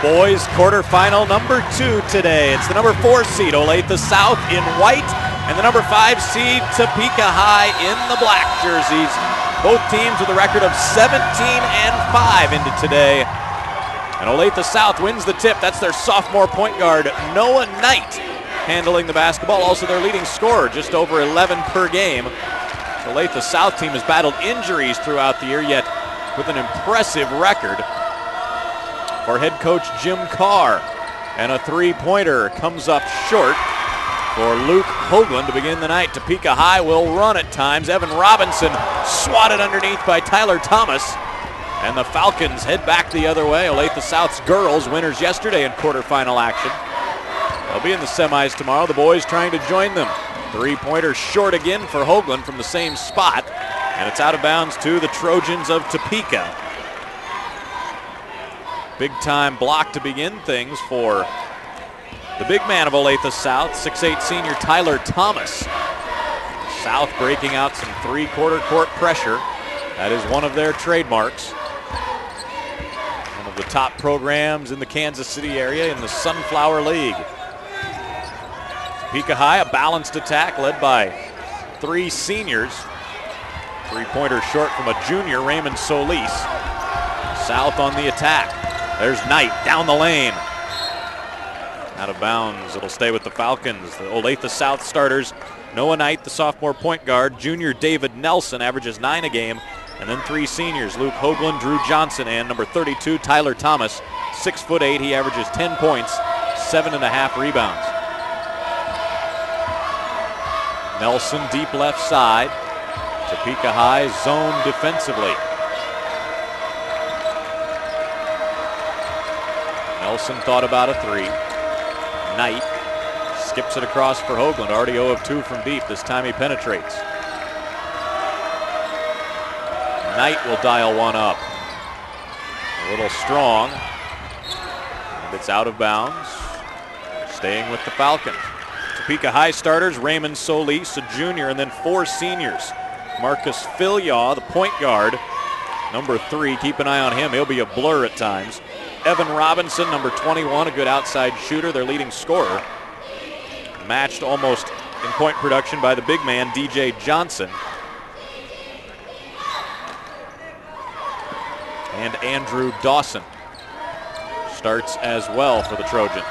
Boys quarterfinal number 2 today. It's the number 4 seed Olathe-South in white and the number 5 seed Topeka High in the black jerseys. Both teams with a record of 17-5 into today. And Olathe-South wins the tip. That's their sophomore point guard, Noah Knight, handling the basketball. Also their leading scorer, just over 11 per game. The Olathe-South team has battled injuries throughout the year, yet with an impressive record for head coach Jim Carr. And a three-pointer comes up short for Luke Hoagland to begin the night. Topeka High will run at times. Evan Robinson swatted underneath by Tyler Thomas. And the Falcons head back the other way. Olathe-South's girls, winners yesterday in quarterfinal action. They'll be in the semis tomorrow. The boys trying to join them. Three-pointer short again for Hoagland from the same spot. And it's out of bounds to the Trojans of Topeka. Big-time block to begin things for the big man of Olathe-South, 6'8" senior Tyler Thomas. South breaking out some three-quarter court pressure. That is one of their trademarks. One of the top programs in the Kansas City area in the Sunflower League. Topeka High, a balanced attack led by 3 seniors. Three-pointer short from a junior, Raymond Solis. South on the attack. There's Knight down the lane. Out of bounds. It'll stay with the Falcons. The Olathe-South starters, Noah Knight, the sophomore point guard. Junior David Nelson averages 9 a game. And then 3 seniors, Luke Hoagland, Drew Johnson, and number 32, Tyler Thomas. 6'8", he averages 10 points, 7.5 rebounds. Nelson deep left side. Topeka High zone defensively. Nelson thought about a 3. Knight skips it across for Hoagland, already 0 of 2 from deep. This time he penetrates. Knight will dial one up. A little strong. And it's out of bounds. Staying with the Falcons. Topeka High starters, Raymond Solis, a junior, and then 4 seniors. Marcus Filyaw, the point guard, number 3. Keep an eye on him. He'll be a blur at times. Evan Robinson, number 21, a good outside shooter, their leading scorer. Matched almost in point production by the big man, DJ Johnson. And Andrew Dawson starts as well for the Trojans.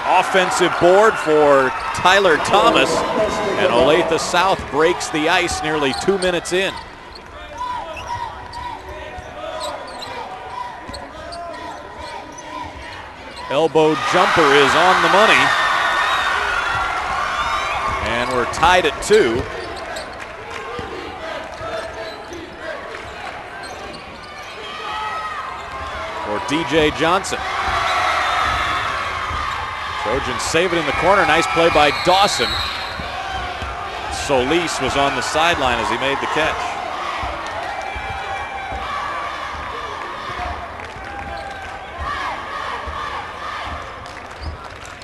Offensive board for Tyler Thomas, and Olathe-South breaks the ice nearly 2 minutes in. Elbow jumper is on the money. And we're tied at 2. For DJ Johnson. Trojans save it in the corner. Nice play by Dawson. Solis was on the sideline as he made the catch.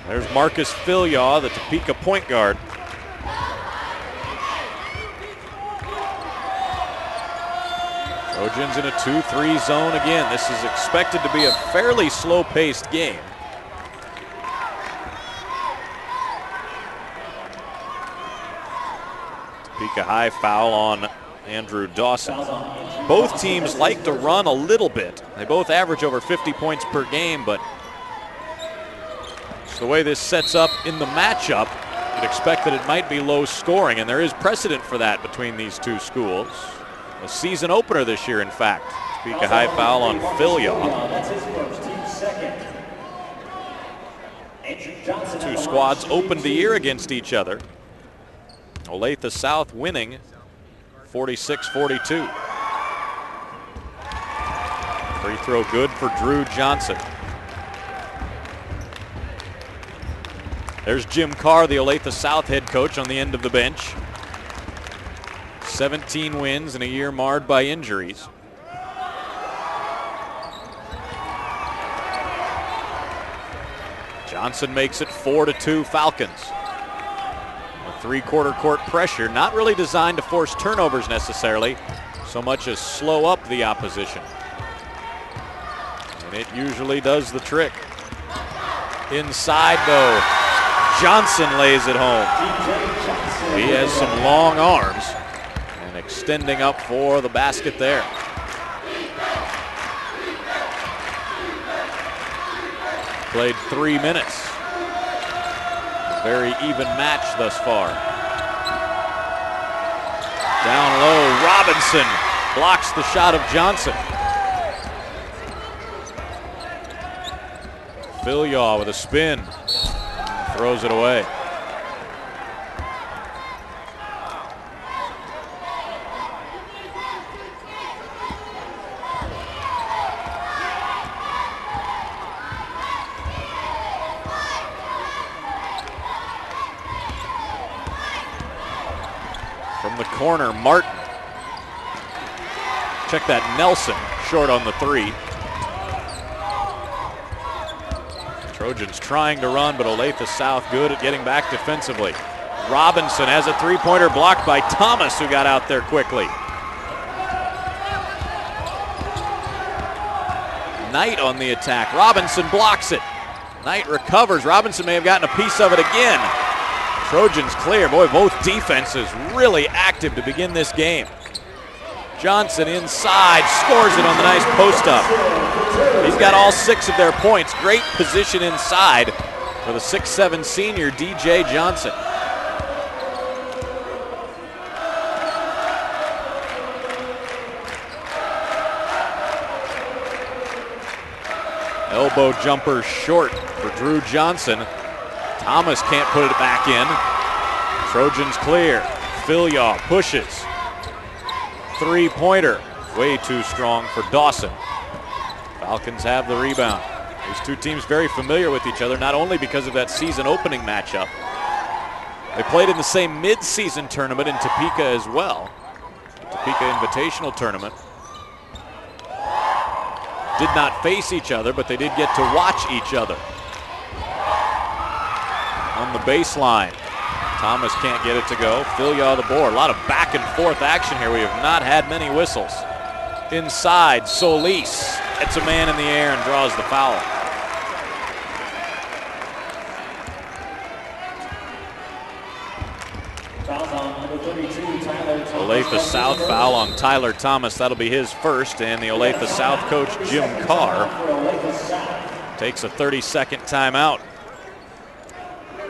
There's Marcus Filyaw, the Topeka point guard. Trojans in a 2-3 zone again. This is expected to be a fairly slow-paced game. Topeka High foul on Andrew Dawson. Both teams like to run a little bit. They both average over 50 points per game, but the way this sets up in the matchup, you'd expect that it might be low scoring, and there is precedent for that between these two schools. A season opener this year, in fact. Topeka High foul on Filyaw. Two squads opened the year against each other. Olathe-South winning 46-42. Free throw good for Drew Johnson. There's Jim Carr, the Olathe-South head coach, on the end of the bench. 17 wins in a year marred by injuries. Johnson makes it 4-2 Falcons. A three-quarter court pressure, not really designed to force turnovers necessarily, so much as slow up the opposition. And it usually does the trick. Inside though, Johnson lays it home. He has some long arms and extending up for the basket there. Played 3 minutes. Very even match thus far. Down low, Robinson blocks the shot of Johnson. Philyaw with a spin, throws it away. From the corner, Martin. Check that, Nelson, short on the three. Trojans trying to run, but Olathe-South good at getting back defensively. Robinson has a three-pointer blocked by Thomas, who got out there quickly. Knight on the attack. Robinson blocks it. Knight recovers. Robinson may have gotten a piece of it again. Trojans clear. Boy, both defenses really active to begin this game. Johnson inside, scores it on the nice post-up. He's got all 6 of their points. Great position inside for the 6'7" senior, DJ Johnson. Elbow jumper short for Drew Johnson. Thomas can't put it back in. Trojans clear. Philyaw pushes. Three-pointer, way too strong for Dawson. Falcons have the rebound. These two teams very familiar with each other, not only because of that season opening matchup. They played in the same mid-season tournament in Topeka as well. The Topeka Invitational Tournament. Did not face each other, but they did get to watch each other. On the baseline, Thomas can't get it to go. Philyaw the board. A lot of back and forth action here. We have not had many whistles. Inside, Solis gets a man in the air and draws the foul. Olathe-South foul on Tyler Thomas. That'll be his first, and the Olathe-South coach, Jim Carr, takes a 30-second timeout.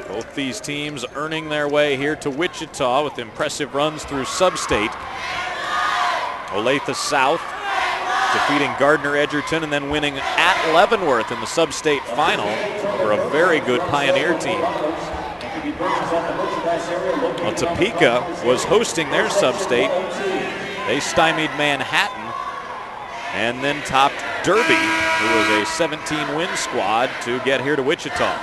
Both these teams earning their way here to Wichita with impressive runs through sub-state. Olathe-South defeating Gardner-Edgerton and then winning at Leavenworth in the sub-state final for a very good Pioneer team. Well, Topeka was hosting their sub-state. They stymied Manhattan and then topped Derby, who was a 17-win squad, to get here to Wichita.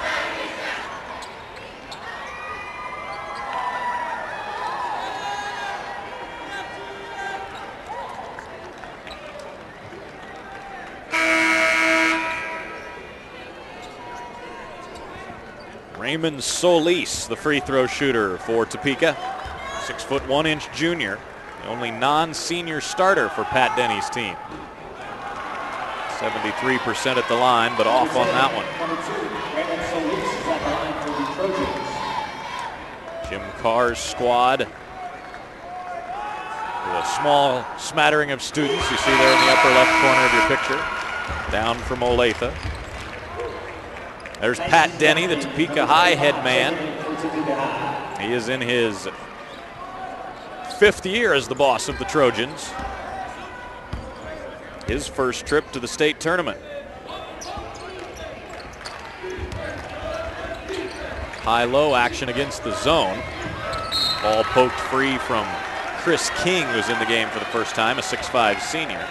Raymond Solis, the free throw shooter for Topeka. 6'1" junior, the only non-senior starter for Pat Denny's team. 73% at the line, but off on that one. Jim Carr's squad with a small smattering of students. You see there in the upper left corner of your picture, down from Olathe. There's Pat Denny, the Topeka High head man. He is in his 5th year as the boss of the Trojans. His first trip to the state tournament. High-low action against the zone. Ball poked free from Chris King, who's in the game for the first time, a 6'5" senior.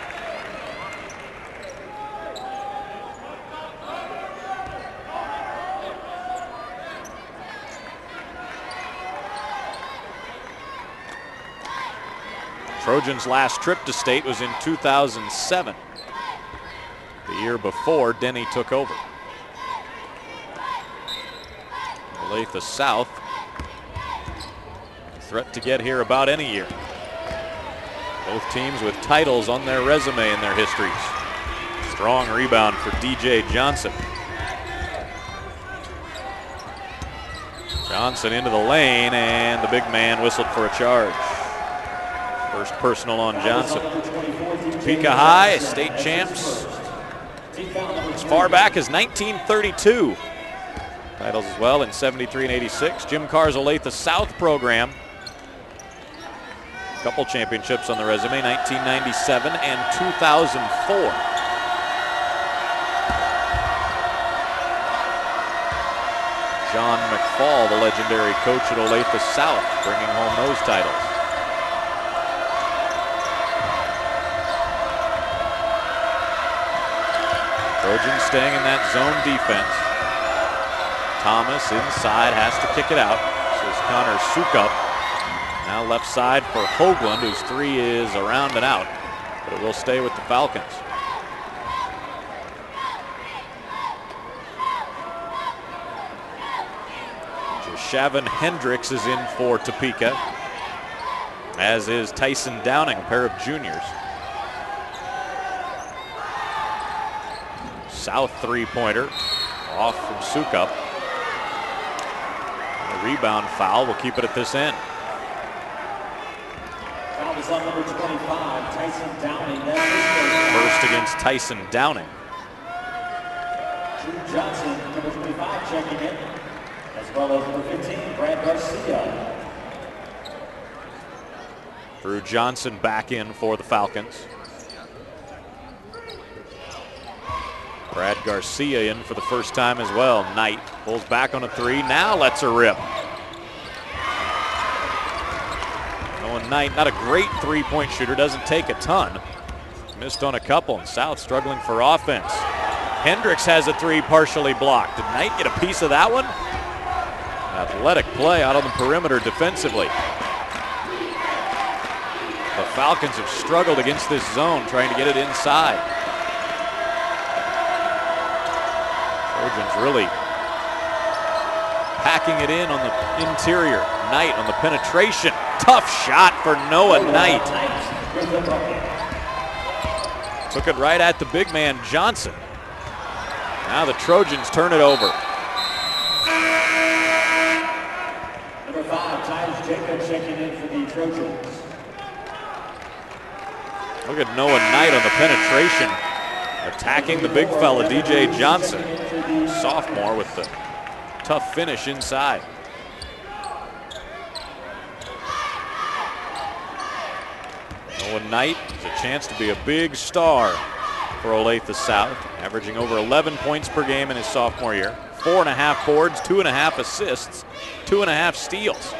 Trojans' last trip to state was in 2007. The year before Denny took over. Olathe-South, threat to get here about any year. Both teams with titles on their resume in their histories. Strong rebound for DJ Johnson. Johnson into the lane, and the big man whistled for a charge. First personal on Johnson. Topeka High, state champs as far back as 1932. Titles as well in 73 and 86. Jim Carr's Olathe-South program. A couple championships on the resume, 1997 and 2004. John McFall, the legendary coach at Olathe-South, bringing home those titles. Trojans staying in that zone defense. Thomas inside, has to kick it out. This is Connor Sukup. Now left side for Hoagland, whose three is around and out, but it will stay with the Falcons. Shavon Hendricks is in for Topeka, as is Tyson Downing, a pair of juniors. South three-pointer off from Sukup. A rebound foul will keep it at this end. Foul is on number 25, Tyson Downing. First against Tyson Downing. Drew Johnson, number 25, checking in, as well as number 15, Brad Garcia. Drew Johnson back in for the Falcons. Brad Garcia in for the first time as well. Knight pulls back on a three, now lets her rip. Noah Knight, not a great three-point shooter, doesn't take a ton. Missed on a couple, and South struggling for offense. Hendricks has a three partially blocked. Did Knight get a piece of that one? Athletic play out on the perimeter defensively. The Falcons have struggled against this zone, trying to get it inside. Trojans really packing it in on the interior. Knight on the penetration. Tough shot for Noah Knight. Took it right at the big man Johnson. Now the Trojans turn it over. Number 5, Tyus Jacob checking in for the Trojans. Look at Noah Knight on the penetration, attacking the big fella, DJ Johnson. Sophomore with the tough finish inside. Noah Knight has a chance to be a big star for Olathe-South, averaging over 11 points per game in his sophomore year. 4.5 boards, 2.5 assists, 2.5 steals.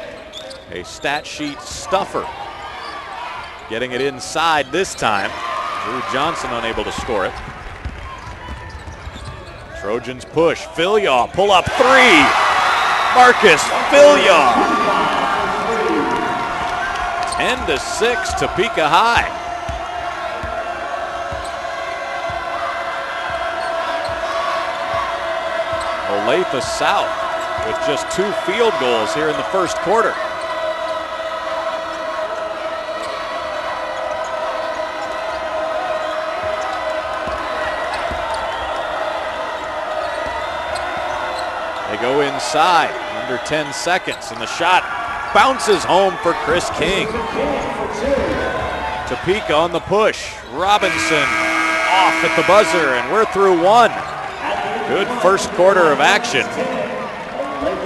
A stat sheet stuffer. Getting it inside this time. Drew Johnson unable to score it. Trojans push. Filyaw, pull up three. Marcus Filyaw. 10-6, Topeka High. Olathe-South with just 2 field goals here in the first quarter. They go inside, under 10 seconds, and the shot bounces home for Chris King. Topeka on the push. Robinson off at the buzzer, and we're through one. Good first quarter of action.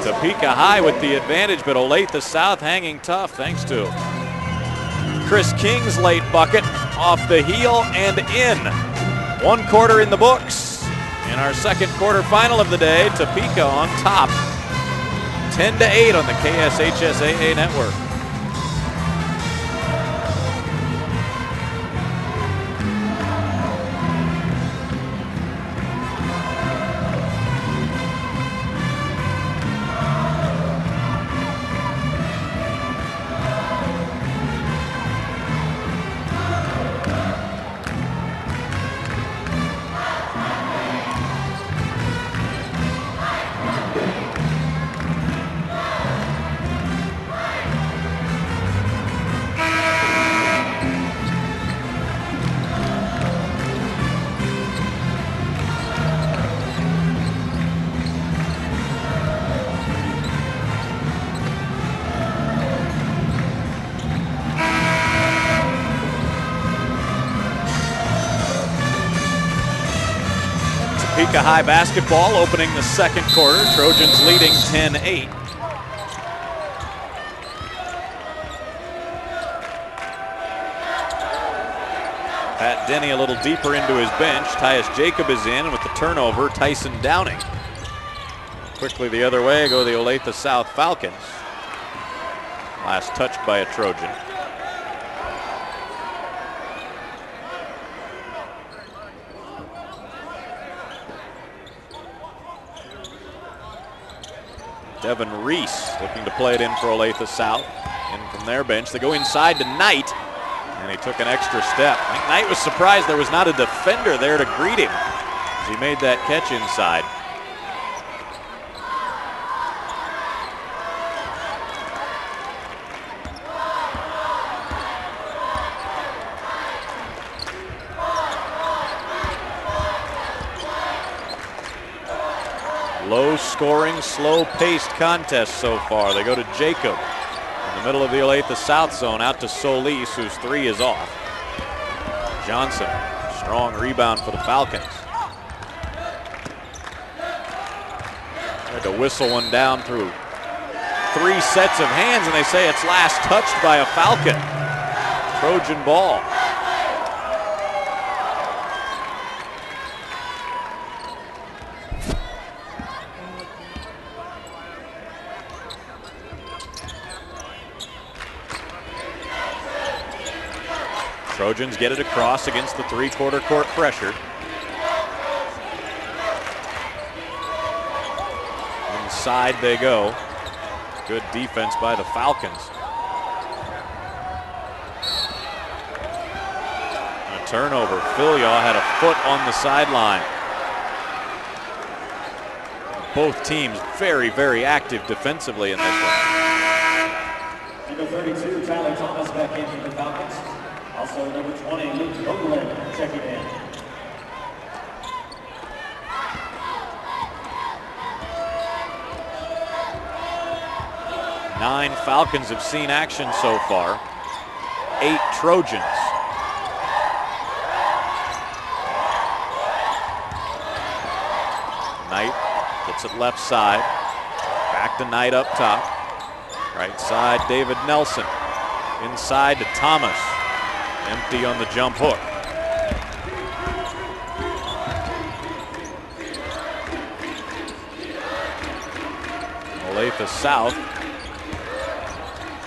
Topeka High with the advantage, but Olathe-South hanging tough thanks to Chris King's late bucket off the heel and in. 1 quarter in the books. In our second quarterfinal of the day, Topeka on top. 10-8 on the KSHSAA network. Topeka High basketball opening the second quarter. Trojans leading 10-8. Pat Denny a little deeper into his bench. Tyus Jacob is in, and with the turnover, Tyson Downing. Quickly the other way go the Olathe-South Falcons. Last touched by a Trojan. Devin Reese looking to play it in for Olathe-South. In from their bench. They go inside to Knight, and he took an extra step. I think Knight was surprised there was not a defender there to greet him as he made that catch inside. Low-scoring, slow-paced contest so far. They go to Jacob in the middle of the Olathe-South zone, out to Solis, whose three is off. Johnson, strong rebound for the Falcons. Tried to whistle one down through three sets of hands, and they say it's last touched by a Falcon. Trojan ball. Trojans get it across against the three-quarter court pressure. Inside they go. Good defense by the Falcons. And a turnover. Philyaw had a foot on the sideline. Both teams very, very active defensively in this one. Number 32, Tyler Thomas back in for the Falcons. Also, number 20, Luke Oakland checking in. Nine Falcons have seen action so far. 8 Trojans. Knight gets it left side. Back to Knight up top. Right side, David Nelson. Inside to Thomas. Empty on the jump hook. Olathe-South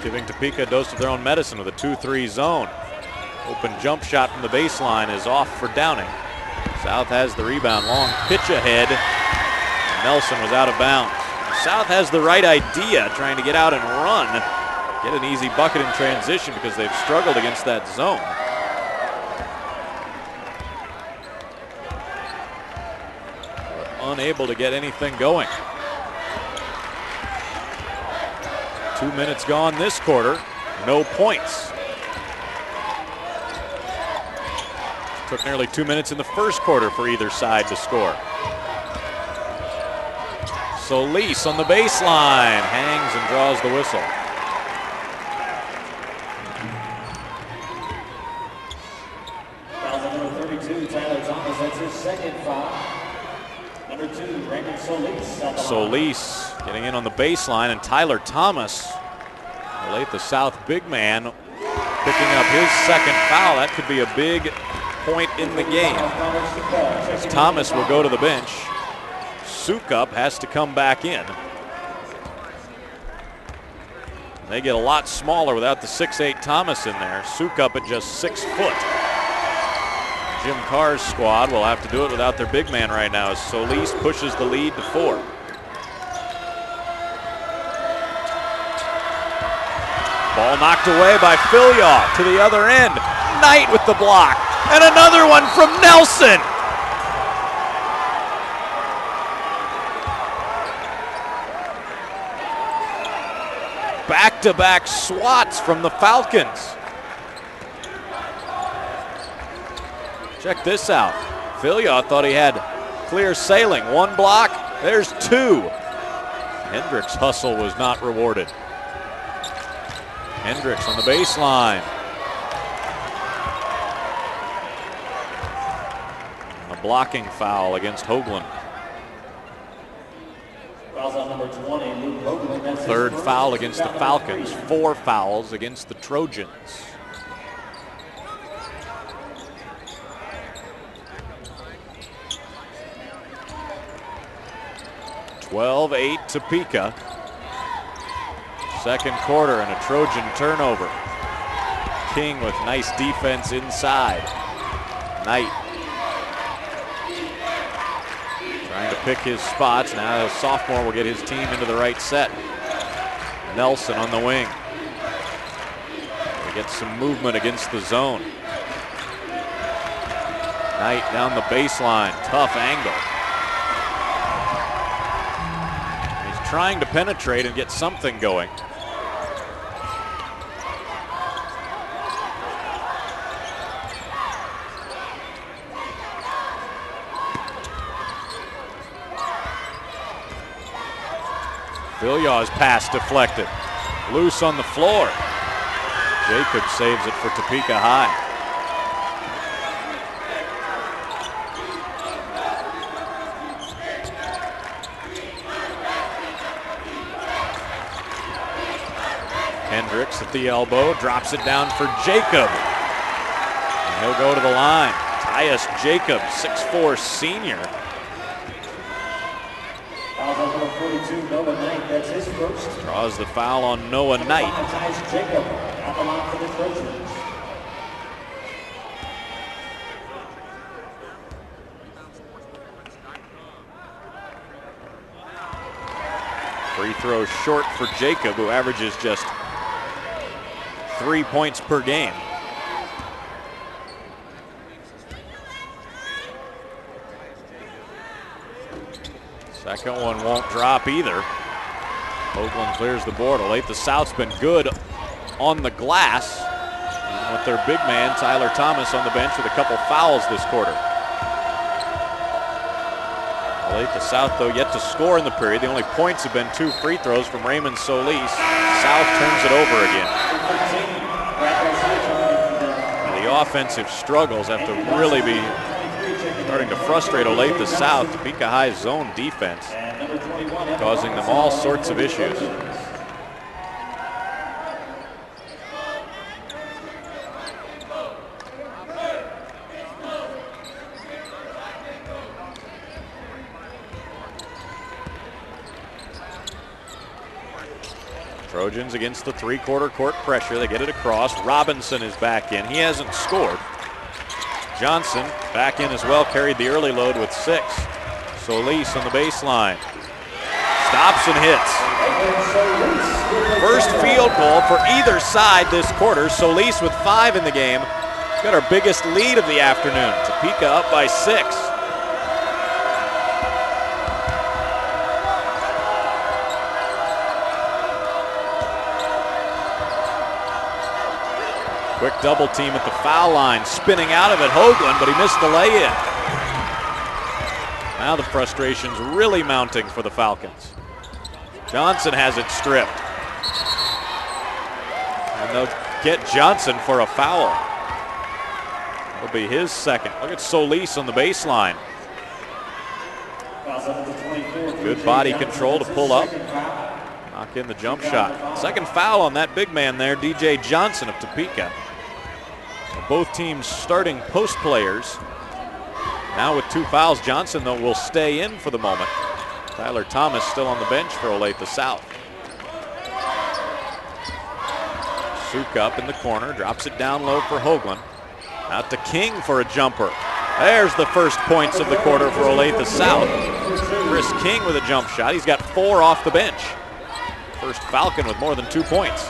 giving Topeka a dose of their own medicine with a 2-3 zone. Open jump shot from the baseline is off for Downing. South has the rebound. Long pitch ahead. Nelson was out of bounds. South has the right idea, trying to get out and run. Get an easy bucket in transition because they've struggled against that zone. But unable to get anything going. 2 minutes gone this quarter, no points. Took nearly 2 minutes in the first quarter for either side to score. Solis on the baseline, hangs and draws the whistle. Number 32, Tyler Thomas, that's his second foul. Number 2, Brandon Solis. Solis getting in on the baseline, and Tyler Thomas, Olathe-South big man, picking up his second foul. That could be a big point in the game. As Thomas will go to the bench. Sukup has to come back in. They get a lot smaller without the 6'8" Thomas in there. Sukup at just 6 foot. Jim Carr's squad will have to do it without their big man right now as Solis pushes the lead to 4. Ball knocked away by Philyaw to the other end. Knight with the block. And another one from Nelson. Back-to-back swats from the Falcons. Check this out. Philyaw thought he had clear sailing. One block, there's 2. Hendricks' hustle was not rewarded. Hendricks on the baseline. A blocking foul against Hoagland. Fouls on number 20, Luke Hoagland. That's his Third first. foul against the Foul number Falcons. 3. 4 fouls against the Trojans. (12-8) Topeka. Second quarter and a Trojan turnover. King with nice defense inside. Knight trying to pick his spots. Now the sophomore will get his team into the right set. Nelson on the wing. He gets some movement against the zone. Knight down the baseline. Tough angle. He's trying to penetrate and get something going. Villaw's pass deflected. Loose on the floor. Jacob saves it for Topeka High. Hendricks at the elbow, drops it down for Jacob. And he'll go to the line. Tyus Jacob, 6'4" senior. Fouls on number 42, Noah Knight. That's his first. Draws the foul on Noah Knight. Tyus Jacob at the line for the Trojans. Free throw short for Jacob, who averages just 3 points per game. Second one won't drop either. Hoagland clears the board. Olathe-South's been good on the glass. And with their big man, Tyler Thomas, on the bench with a couple fouls this quarter. Olathe-South, though, yet to score in the period. The only points have been 2 free throws from Raymond Solis. South turns it over again. And the offensive struggles have to really be starting to frustrate Olathe-South. Topeka High's zone defense causing them all sorts of issues. Trojans against the three-quarter court pressure. They get it across. Robinson is back in. He hasn't scored. Johnson back in as well, carried the early load with 6. Solis on the baseline. Stops and hits. First field goal for either side this quarter. Solis with 5 in the game. Got our biggest lead of the afternoon. Topeka up by 6. Quick double team at the foul line, spinning out of it, Hoagland, but he missed the lay-in. Now the frustration's really mounting for the Falcons. Johnson has it stripped. And they'll get Johnson for a foul. It'll be his second. Look at Solis on the baseline. Good body control to pull up. Knock in the jump shot. Second foul on that big man there, DJ Johnson of Topeka. Both teams starting post players. Now with 2 fouls, Johnson, though, will stay in for the moment. Tyler Thomas still on the bench for Olathe-South. Suk up in the corner, drops it down low for Hoagland. Out to King for a jumper. There's the first points of the quarter for Olathe-South. Chris King with a jump shot. He's got 4 off the bench. First Falcon with more than 2 points.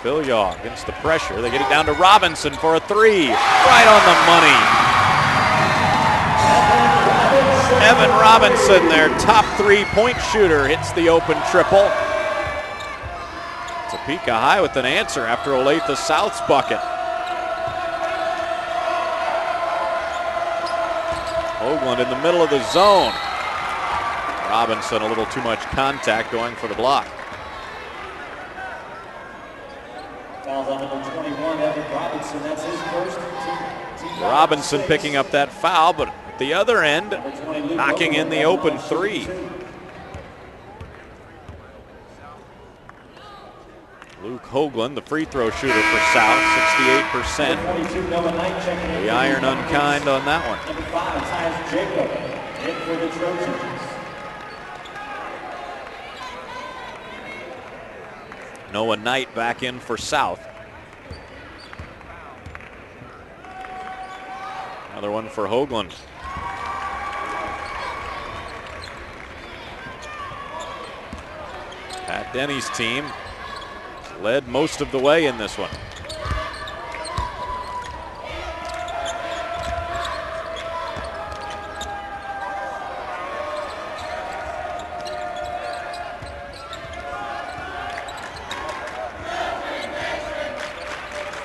Villaw against the pressure. They get it down to Robinson for a 3. Right on the money. Evan Robinson, their top 3-point shooter, hits the open triple. Topeka High with an answer after Olathe-South's bucket. Hoagland in the middle of the zone. Robinson a little too much contact going for the block. Fouls on number 21, Evan Robinson. That's his first. Team Robinson picking up that foul, but at the other end, knocking in the open three. Luke Hoagland, the free throw shooter for South, 68%. The iron unkind on that one. Number 5, Tyus Jacob, in for the Trojans. Noah Knight back in for South. Another one for Hoagland. Pat Denny's team led most of the way in this one.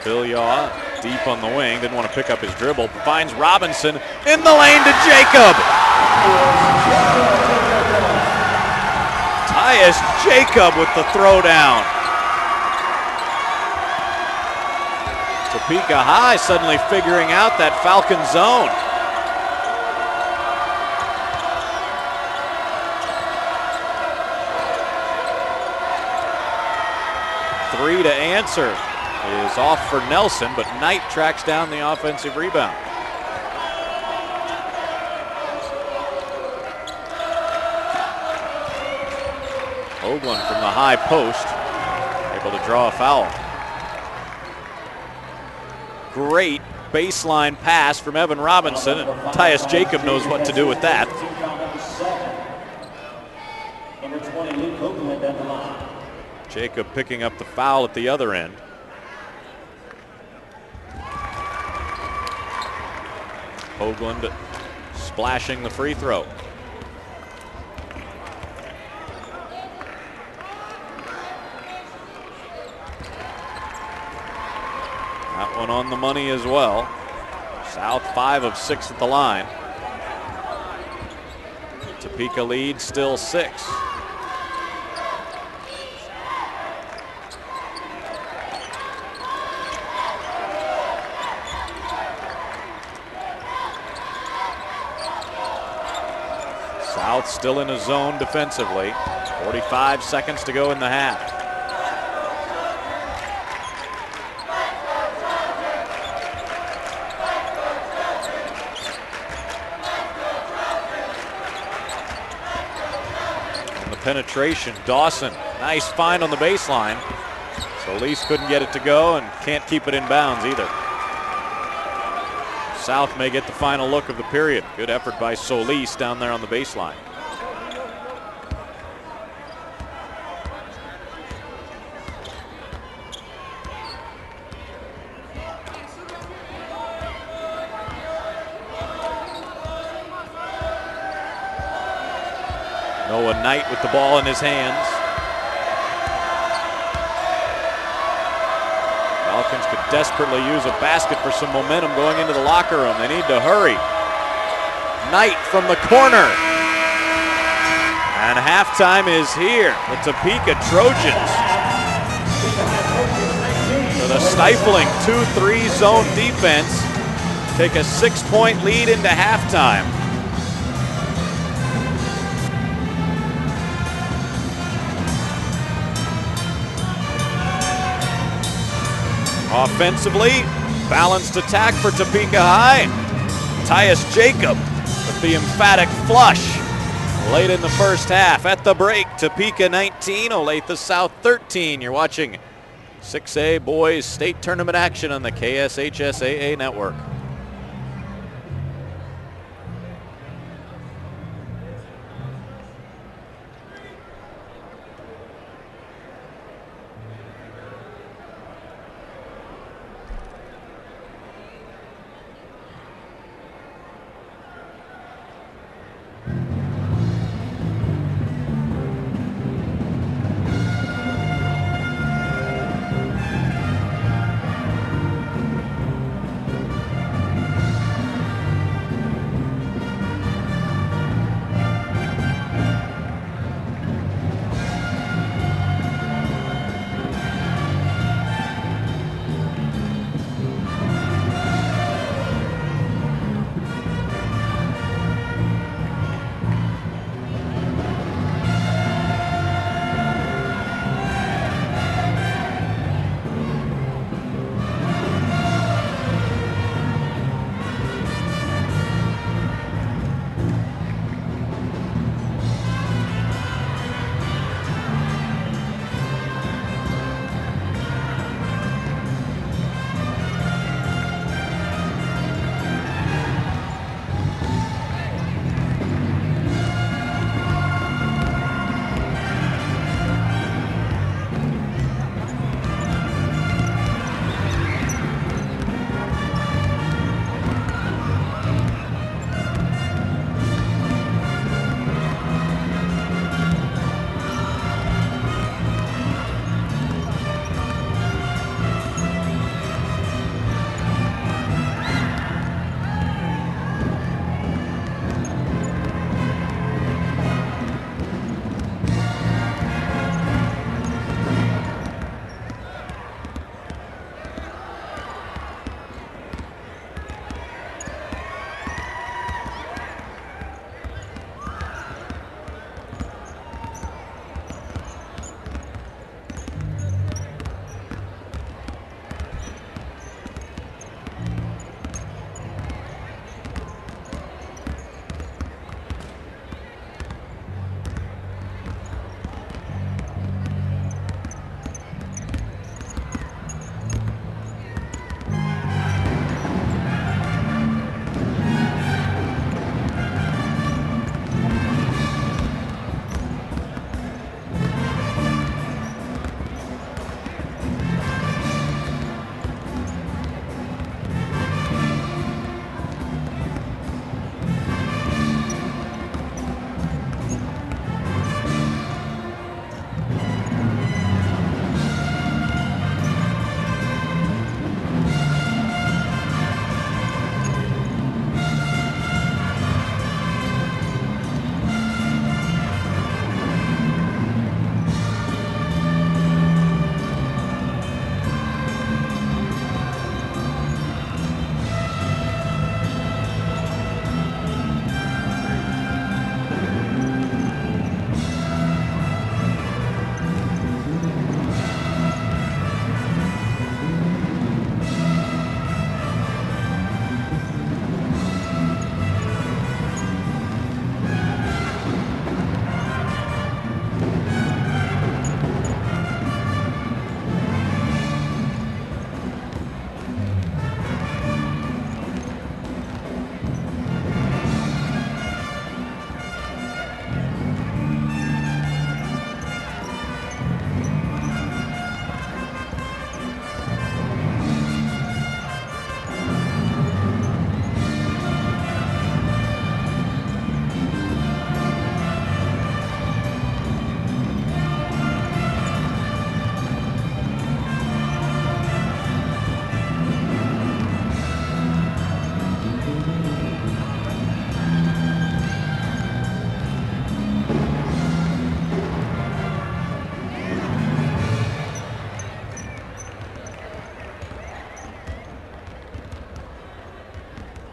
Phil Yaw deep on the wing, didn't want to pick up his dribble, finds Robinson in the lane to Jacob. Tyus Jacob with the throwdown. Topeka High suddenly figuring out that Falcon zone. Three to answer is off for Nelson, but Knight tracks down the offensive rebound. Hoagland from the high post, able to draw a foul. Great baseline pass from Evan Robinson, and Tyus Jacob knows what to do with that. Number 20, Luke Hoagland at the line. Jacob picking up the foul at the other end. Hoagland splashing the free throw. That one on the money as well. South 5 of 6 at the line. Topeka lead still 6. South still in a zone defensively. 45 seconds to go in the half. And the penetration, Dawson, nice find on the baseline. Solis couldn't get it to go and can't keep it in bounds either. South may get the final look of the period. Good effort by Solis down there on the baseline. Noah Knight with the ball in his hands. Falcons could desperately use a basket for some momentum going into the locker room. They need to hurry. Knight from the corner. And halftime is here. The Topeka Trojans with a stifling 2-3 zone defense take a 6-point lead into halftime. Offensively, balanced attack for Topeka High. Tyus Jacob with the emphatic flush late in the first half. At the break, Topeka 19, Olathe-South 13. You're watching 6A Boys State Tournament action on the KSHSAA Network.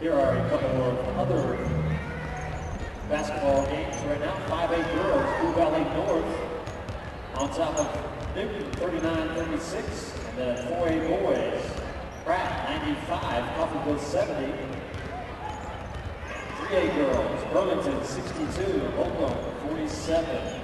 Here are a couple of other basketball games right now. 5A girls, Blue Valley North on top of Newton, 39-36. And then 4A boys, Pratt, 95, Coffeyville, 70. 3A girls, Burlington, 62, Holcomb, 47.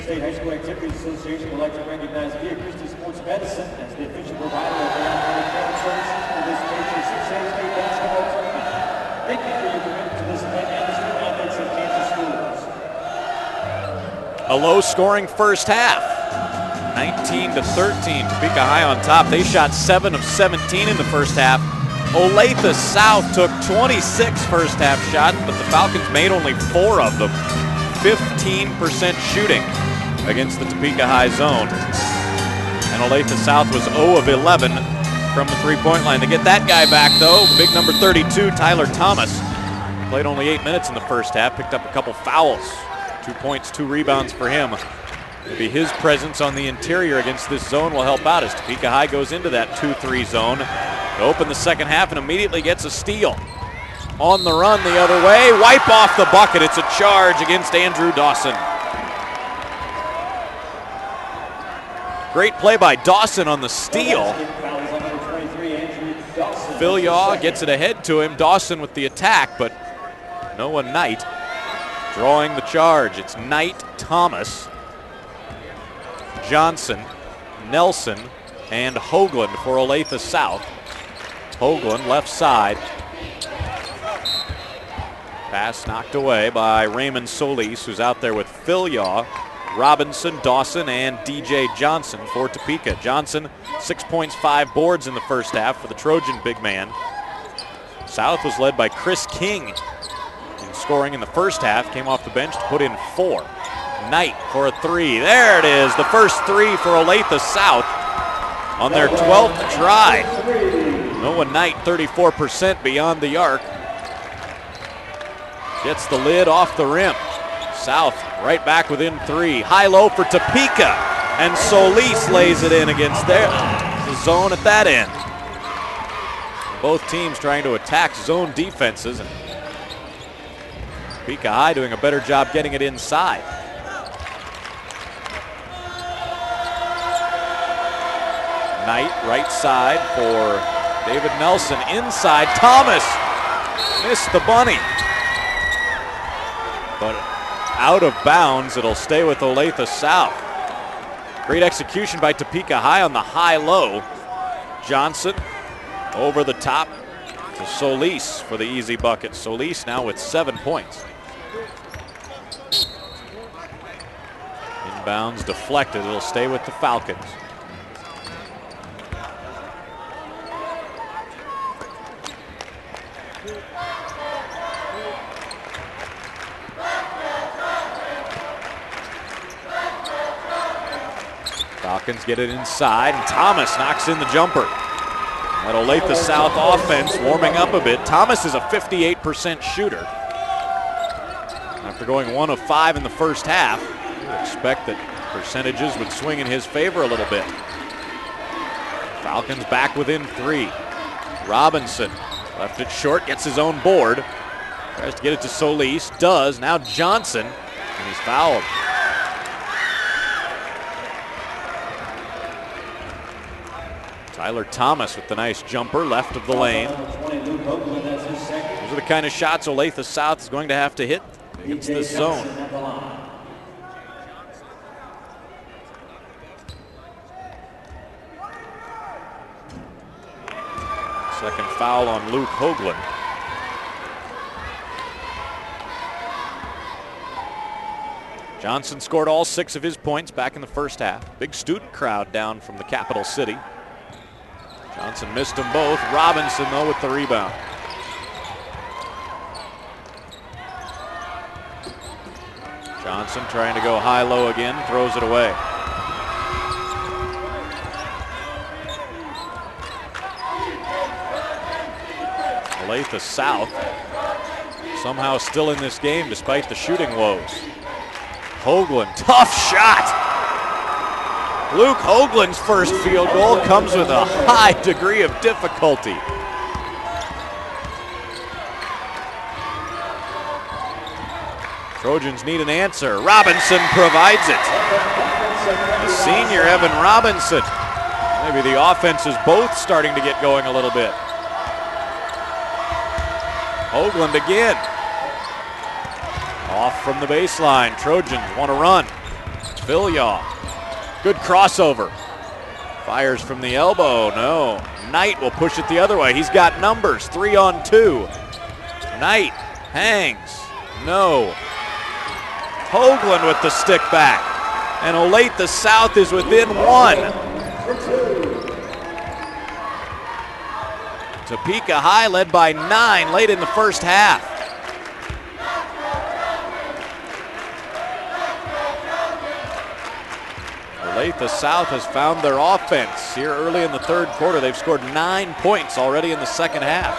State High School Activities Association would like to recognize Via Christi Sports Medicine as the official provider of the athletic care services for this KSHSAA State Basketball Tournament. Thank you for your commitment to this event and the student athletes of Kansas schools. A low-scoring first half. 19-13, Topeka High on top. They shot 7 of 17 in the first half. Olathe-South took 26 first half shots, but the Falcons made only 4 of them. 15% shooting against the Topeka High zone. And Olathe-South was 0 of 11 from the three-point line. To get that guy back, though, big number 32, Tyler Thomas, played only 8 minutes in the first half, picked up a couple fouls. 2 points, 2 rebounds for him. Maybe his presence on the interior against this zone will help out as Topeka High goes into that 2-3 zone to open the second half and immediately gets a steal. On the run the other way, wipe off the bucket. It's a charge against Andrew Dawson. Great play by Dawson on the steal. Phil Yaw gets it ahead to him. Dawson with the attack, but Noah Knight drawing the charge. It's Knight, Thomas, Johnson, Nelson, and Hoagland for Olathe-South. Hoagland left side. Pass knocked away by Raymond Solis, who's out there with Phil Yaw, Robinson, Dawson, and DJ Johnson for Topeka. Johnson, 6 points, 5 boards in the first half for the Trojan big man. South was led by Chris King in scoring in the first half, came off the bench to put in 4. Knight for a 3. There it is, the first 3 for Olathe-South on their 12th try. Noah Knight, 34% beyond the arc. Gets the lid off the rim. South right back within 3. High-low for Topeka, and Solis lays it in against the zone at that end. Both teams trying to attack zone defenses, and Topeka High doing a better job getting it inside. Knight right side for David Nelson. Inside, Thomas missed the bunny. But out of bounds, it'll stay with Olathe-South. Great execution by Topeka High on the high-low. Johnson over the top to Solis for the easy bucket. Solis now with 7 points. Inbounds deflected. It'll stay with the Falcons. Falcons get it inside, and Thomas knocks in the jumper. That Olathe-South offense warming up a bit. Thomas is a 58% shooter. After going 1 of 5 in the first half, you would expect that percentages would swing in his favor a little bit. Falcons back within 3. Robinson left it short, gets his own board. Tries to get it to Solis, does. Now Johnson, and he's fouled. Tyler Thomas with the nice jumper left of the lane. Those are the kind of shots Olathe-South is going to have to hit against this zone. Second foul on Luke Hoagland. Johnson scored all 6 of his points back in the first half. Big student crowd down from the capital city. Johnson missed them both. Robinson, though, with the rebound. Johnson trying to go high-low again, throws it away. Olathe-South somehow still in this game despite the shooting woes. Hoagland, tough shot. Luke Hoagland's first field goal comes with a high degree of difficulty. Trojans need an answer. Robinson provides it. The senior Evan Robinson. Maybe the offense is both starting to get going a little bit. Hoagland again. Off from the baseline. Trojans want to run. Phil Yaw. Good crossover. Fires from the elbow. No. Knight will push it the other way. He's got numbers. 3-on-2. Knight hangs. No. Hoagland with the stick back. And Olathe-South is within 1. Topeka High led by 9 late in the first half. Olathe-South has found their offense here early in the third quarter. They've scored 9 points already in the second half.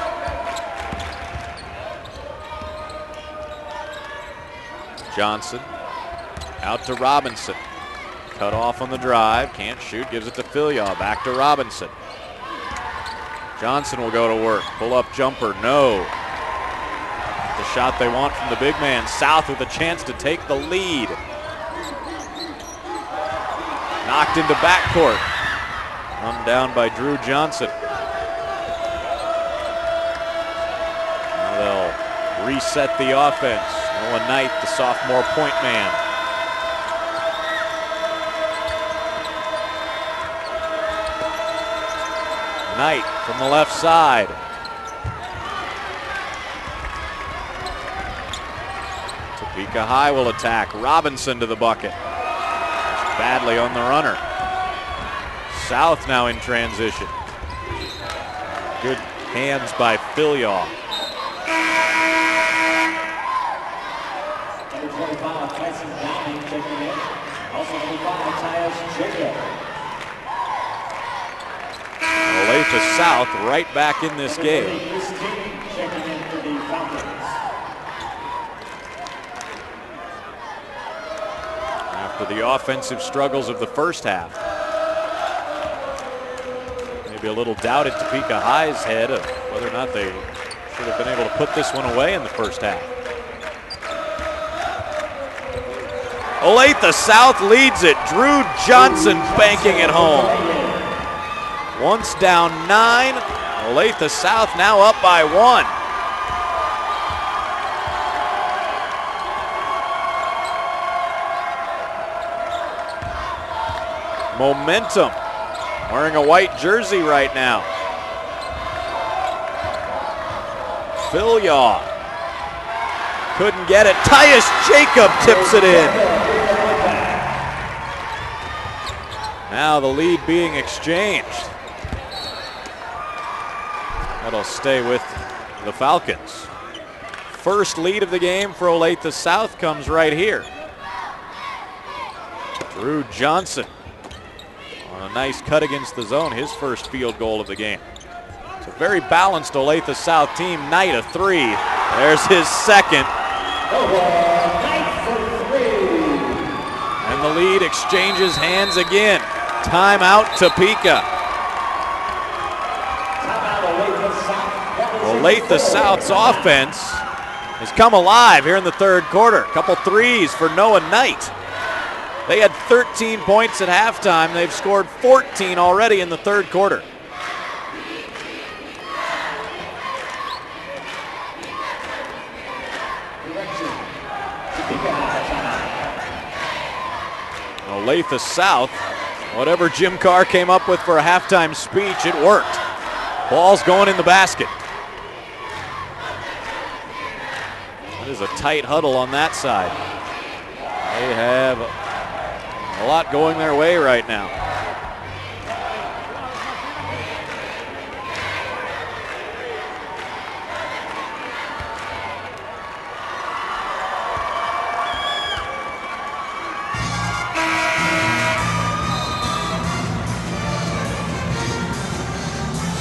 Johnson out to Robinson. Cut off on the drive, can't shoot, gives it to Filyaw, back to Robinson. Johnson will go to work, pull up jumper, no. The shot they want from the big man. South with a chance to take the lead. Knocked into backcourt. Run down by Drew Johnson. Now they'll reset the offense. Noah Knight, the sophomore point man. Knight from the left side. Topeka High will attack. Robinson to the bucket. Badly on the runner. South now in transition. Good hands by Filyaw. Number 25, Tyson Downing checking in. Also number 5, Tyus Jacob. Olathe-South right back in this game. Checking in for the Falcons. After the offensive struggles of the first half. Maybe a little doubt in Topeka High's head of whether or not they should have been able to put this one away in the first half. Olathe-South leads it. Drew Johnson banking it home. Once down 9, Olathe-South now up by 1. Momentum. Wearing a white jersey right now. Filyaw. Couldn't get it. Tyus Jacob tips it in. Now the lead being exchanged. That'll stay with the Falcons. First lead of the game for Olathe-South comes right here. Drew Johnson on a nice cut against the zone, his first field goal of the game. It's a very balanced Olathe-South team. Knight a 3. There's his second. And the lead exchanges hands again. Timeout Topeka. Olathe-South's offense has come alive here in the third quarter. A couple threes for Noah Knight. They had 13 points at halftime. They've scored 14 already in the third quarter. Olathe-South, whatever Jim Carr came up with for a halftime speech, it worked. Ball's going in the basket. It is a tight huddle on that side. They have a lot going their way right now.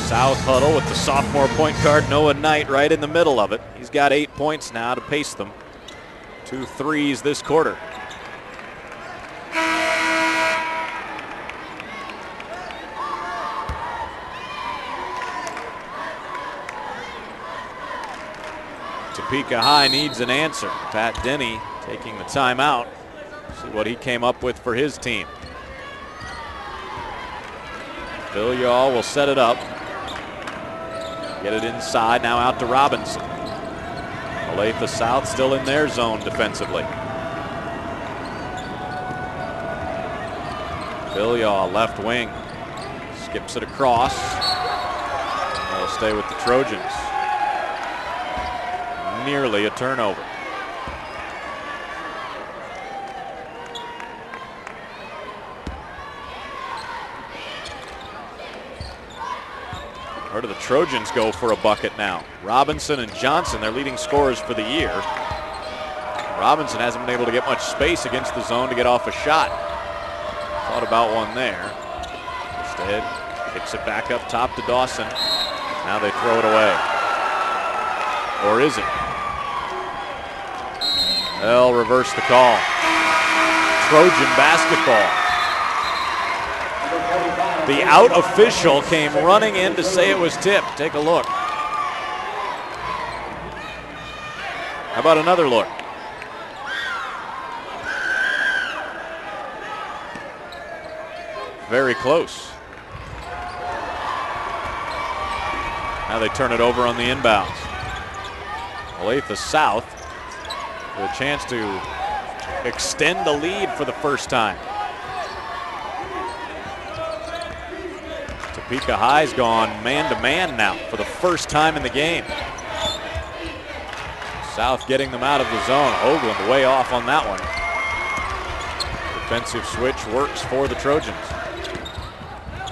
South huddle with the sophomore point guard Noah Knight right in the middle of it. He's got 8 points now to pace them. 2 threes this quarter. Topeka High needs an answer. Pat Denny taking the timeout. See what he came up with for his team. Filyaw will set it up. Get it inside, now out to Robinson. Olathe-South still in their zone defensively. Filyaw, left wing, skips it across. They'll stay with the Trojans. Nearly a turnover. Or do the Trojans go for a bucket now? Robinson and Johnson, their leading scorers for the year. Robinson hasn't been able to get much space against the zone to get off a shot. Thought about one there. Instead, kicks it back up top to Dawson. Now they throw it away. Or is it? They'll reverse the call. Trojan basketball. The out official came running in to say it was tipped. Take a look. How about another look? Very close. Now they turn it over on the inbounds. Olathe-South with a chance to extend the lead for the first time. Topeka High's gone man-to-man now for the first time in the game. South getting them out of the zone. Hoagland way off on that one. Defensive switch works for the Trojans.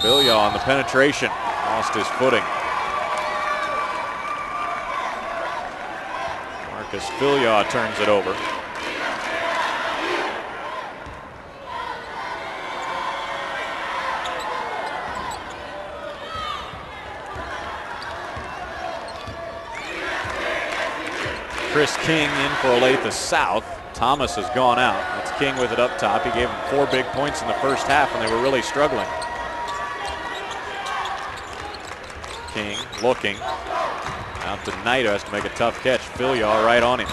Bilya on the penetration. Lost his footing. Marcus Bilya turns it over. Chris King in for Olathe-South. Thomas has gone out. That's King with it up top. He gave them 4 big points in the first half when they were really struggling. King looking. Out to Knight, who has to make a tough catch. Bilya right on him.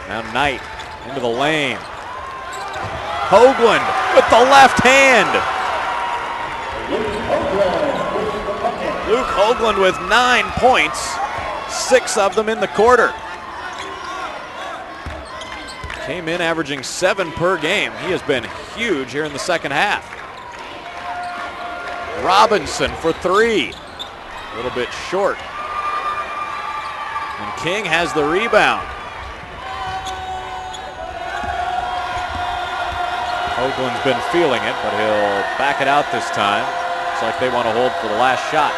Now Knight into the lane. Hoagland with the left hand. Luke Hoagland with 9 points. 6 of them in the quarter. Came in averaging 7 per game. He has been huge here in the second half. Robinson for 3. A little bit short. And King has the rebound. Hoagland's been feeling it, but he'll back it out this time. Looks like they want to hold for the last shot.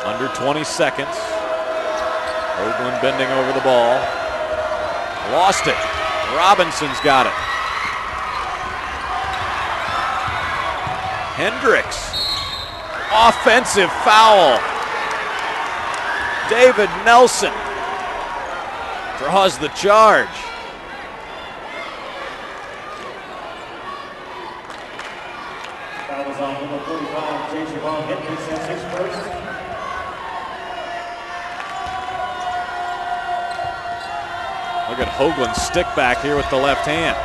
Under 20 seconds. Hoagland bending over the ball. Lost it. Robinson's got it. Hendricks. Offensive foul. David Nelson draws the charge. Foul was on number 45, J.J. Hendricks at his first. Look at Hoagland's stick back here with the left hand.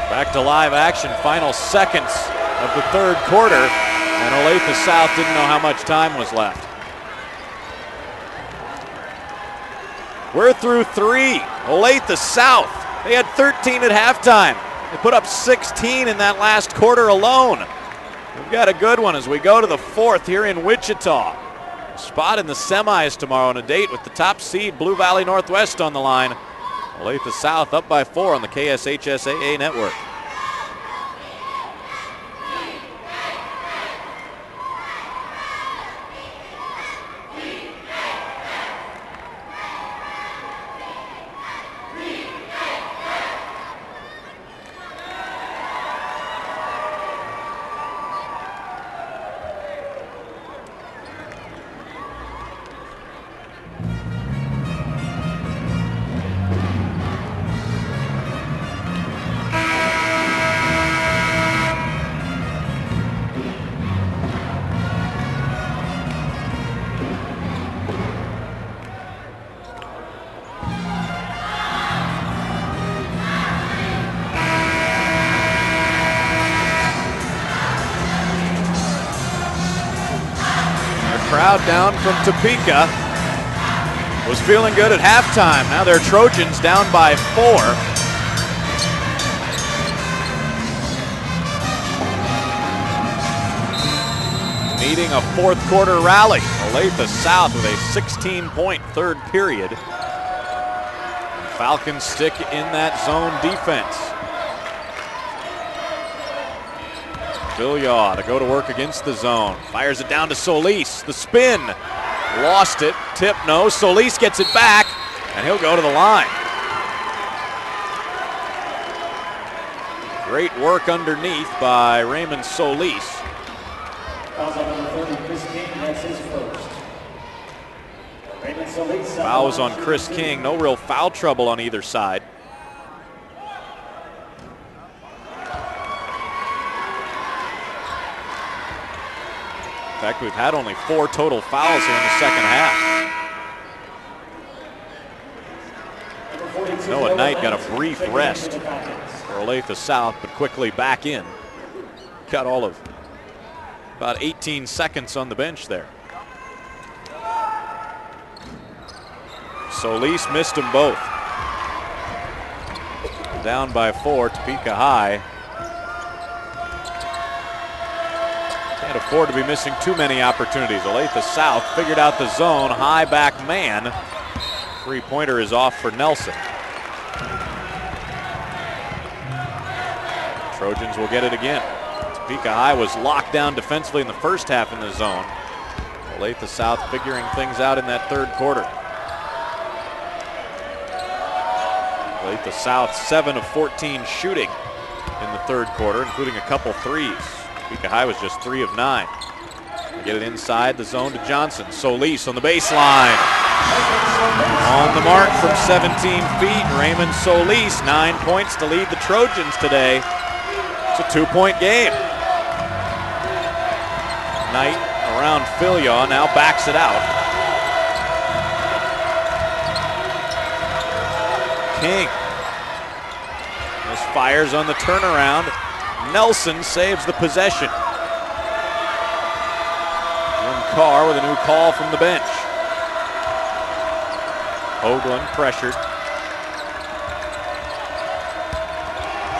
Back to live action, final seconds of the third quarter, and Olathe-South didn't know how much time was left. We're through 3. Olathe-South, they had 13 at halftime. They put up 16 in that last quarter alone. We've got a good one as we go to the 4th here in Wichita. Spot in the semis tomorrow and a date with the top seed Blue Valley Northwest on the line. Olathe-South up by 4 on the KSHSAA network. Crowd down from Topeka was feeling good at halftime. Now they're Trojans down by 4. needing a fourth quarter rally. Olathe-South with a 16-point third period. Falcons stick in that zone defense. Villiard to go to work against the zone. Fires it down to Solis. The spin. Lost it. Tip no. Solis gets it back, and he'll go to the line. Great work underneath by Raymond Solis. Fouls on number 30, Chris King. That's his first. Raymond Solis. Fouls on Chris King. No real foul trouble on either side. In fact, we've had only 4 total fouls here in the second half. Noah Knight got a brief rest for Olathe-South, but quickly back in. Got all of about 18 seconds on the bench there. Solis missed them both. Down by 4, Topeka High. Can't afford to be missing too many opportunities. Olathe-South figured out the zone, high back man. Three-pointer is off for Nelson. Trojans will get it again. Topeka High was locked down defensively in the first half in the zone. Olathe-South figuring things out in that third quarter. Olathe-South 7 of 14 shooting in the third quarter, including a couple threes. Topeka High was just 3 of 9. They get it inside the zone to Johnson. Solis on the baseline. On the mark from 17 feet, Raymond Solis, 9 points to lead the Trojans today. It's a 2-point game. Knight around Filyaw, now backs it out. King. Fires on the turnaround. Nelson saves the possession. Jim Carr with a new call from the bench. Hoagland pressured.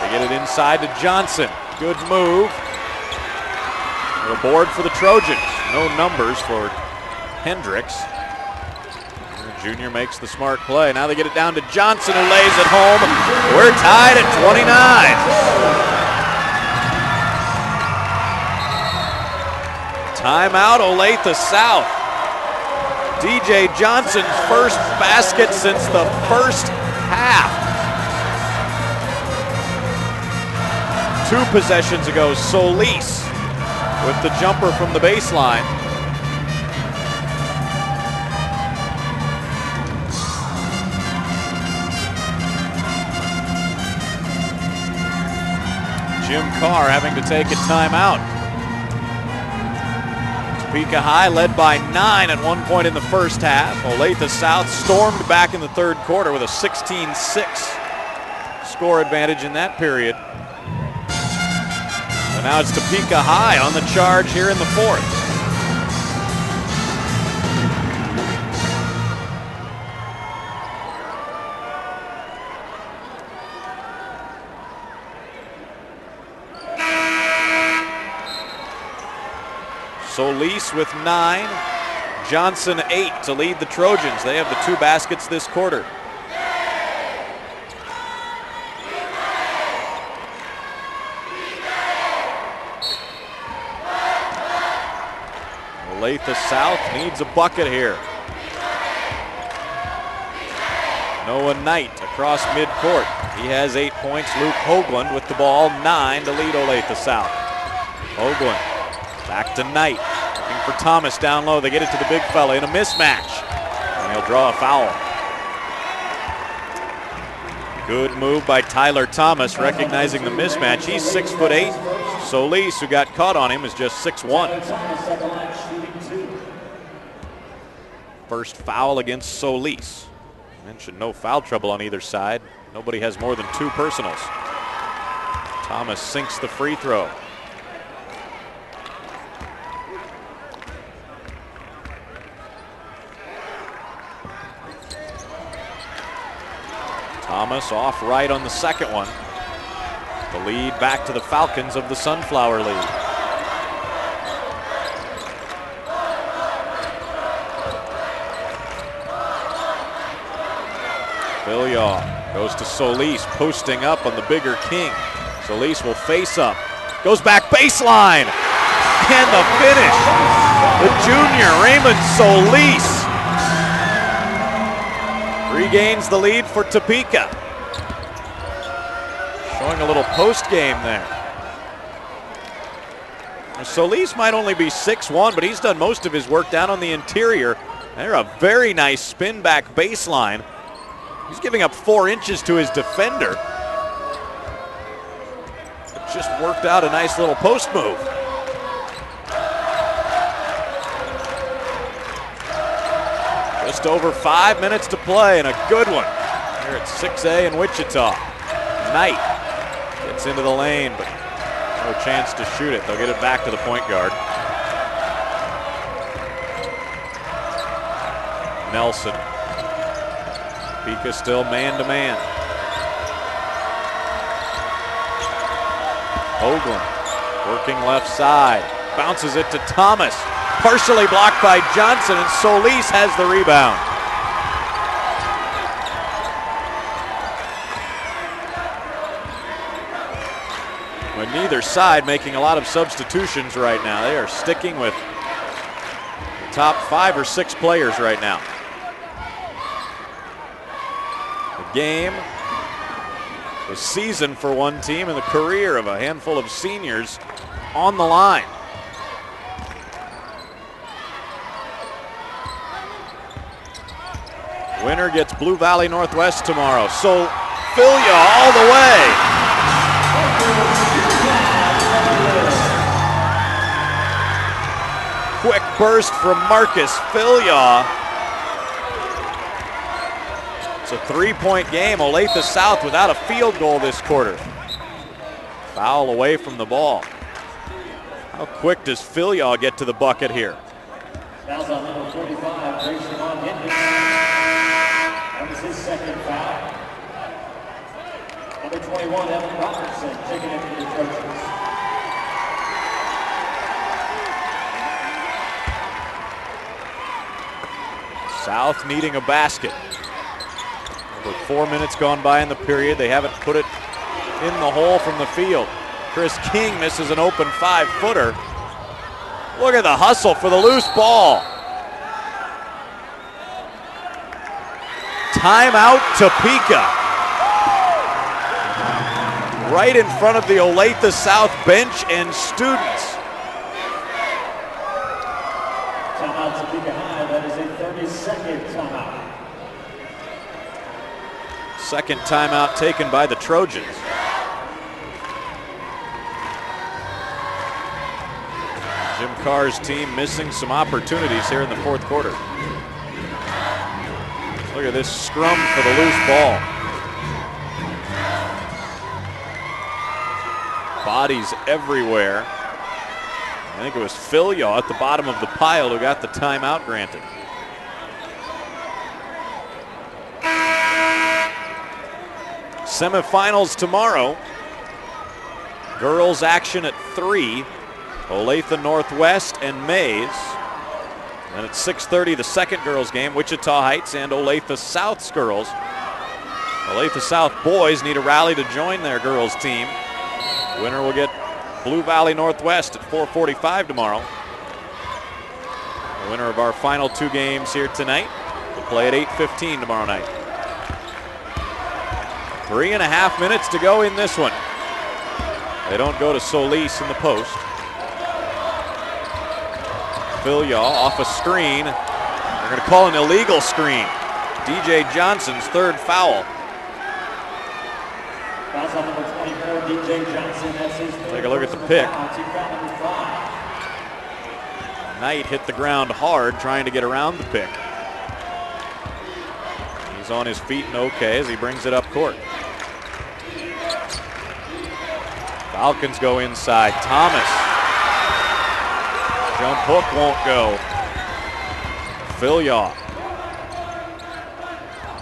They get it inside to Johnson. Good move. A board for the Trojans. No numbers for Hendricks. The junior makes the smart play. Now they get it down to Johnson, who lays it home. We're tied at 29. Timeout, Olathe-South. DJ Johnson's first basket since the first half. 2 possessions ago, Solis with the jumper from the baseline. Jim Carr having to take a timeout. Topeka High led by 9 at one point in the first half. Olathe-South stormed back in the third quarter with a 16-6 score advantage in that period. And now it's Topeka High on the charge here in the fourth. Solis with 9, Johnson 8 to lead the Trojans. They have the 2 baskets this quarter. Olathe-South needs a bucket here. Noah Knight across midcourt. He has 8 points. Luke Hoagland with the ball, 9 to lead Olathe-South. Hoagland back to Knight, looking for Thomas down low. They get it to the big fella in a mismatch, and he'll draw a foul. Good move by Tyler Thomas, recognizing the mismatch. He's 6'8". Solis, who got caught on him, is just 6'1". First foul against Solis. Mentioned no foul trouble on either side. Nobody has more than 2 personals. Thomas sinks the free throw. Thomas off right on the second one. The lead back to the Falcons of the Sunflower League. Philyaw goes to Solis, posting up on the bigger King. Solis will face up, goes back baseline, and the finish. The junior, Raymond Solis, regains the lead for Topeka. Showing a little post game there. Solis might only be 6'1", but he's done most of his work down on the interior. They're a very nice spin back baseline. He's giving up 4 inches to his defender. It just worked out a nice little post move. Just over 5 minutes to play, and a good one here at 6A in Wichita. Knight gets into the lane, but no chance to shoot it. They'll get it back to the point guard. Nelson. Topeka still man-to-man. Hoagland working left side. Bounces it to Thomas. Partially blocked by Johnson, and Solis has the rebound. But neither side making a lot of substitutions right now. They are sticking with the top 5 or 6 players right now. The game, the season for one team, and the career of a handful of seniors on the line. Winner gets Blue Valley Northwest tomorrow. So Philyaw all the way. Quick burst from Marcus Philyaw. It's a 3-point game. Olathe-South without a field goal this quarter. Foul away from the ball. How quick does Philyaw get to the bucket here? Fouls on number 45, Jason Hendricks. That was his second foul. Number 21, Evan Robertson, checking in for the Trojans. South needing a basket. Over 4 minutes gone by in the period. They haven't put it in the hole from the field. Chris King misses an open 5-footer. Look at the hustle for the loose ball. Timeout Topeka. Right in front of the Olathe-South bench and students. Timeout Topeka High. That is a 30-second timeout. Second timeout taken by the Trojans. Jim Carr's team missing some opportunities here in the fourth quarter. Look at this scrum for the loose ball. Bodies everywhere. I think it was Philyaw at the bottom of the pile who got the timeout granted. Semifinals tomorrow. Girls action at 3. Olathe Northwest and Mays. And at 6:30, the second girls game, Wichita Heights and Olathe-South's girls. Olathe-South boys need a rally to join their girls team. Winner will get Blue Valley Northwest at 4:45 tomorrow. The winner of our final 2 games here tonight will play at 8:15 tomorrow night. 3.5 minutes to go in this one. They don't go to Solis in the post. Philyaw off a screen. They're going to call an illegal screen. DJ Johnson's third foul. Fouls on number 24, DJ Johnson. That's his third. Take a look at the pick. Team foul number 5. Knight hit the ground hard trying to get around the pick. He's on his feet and okay as he brings it up court. Falcons go inside. Thomas. Jump hook won't go. Philyaw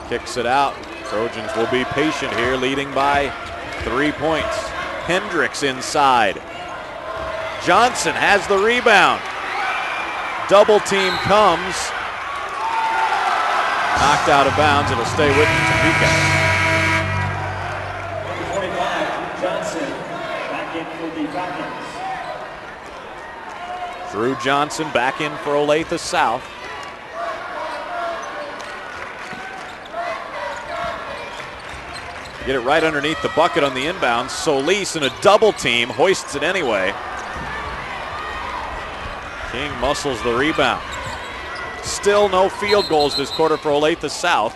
kicks it out. Trojans will be patient here, leading by 3 points. Hendricks inside. Johnson has the rebound. Double team comes. knocked out of bounds. It'll stay with Topeka. Number 25, Johnson, back in for the Falcons. Drew Johnson back in for Olathe-South. Get it right underneath the bucket on the inbound. Solis in a double team, hoists it anyway. King muscles the rebound. Still no field goals this quarter for Olathe-South.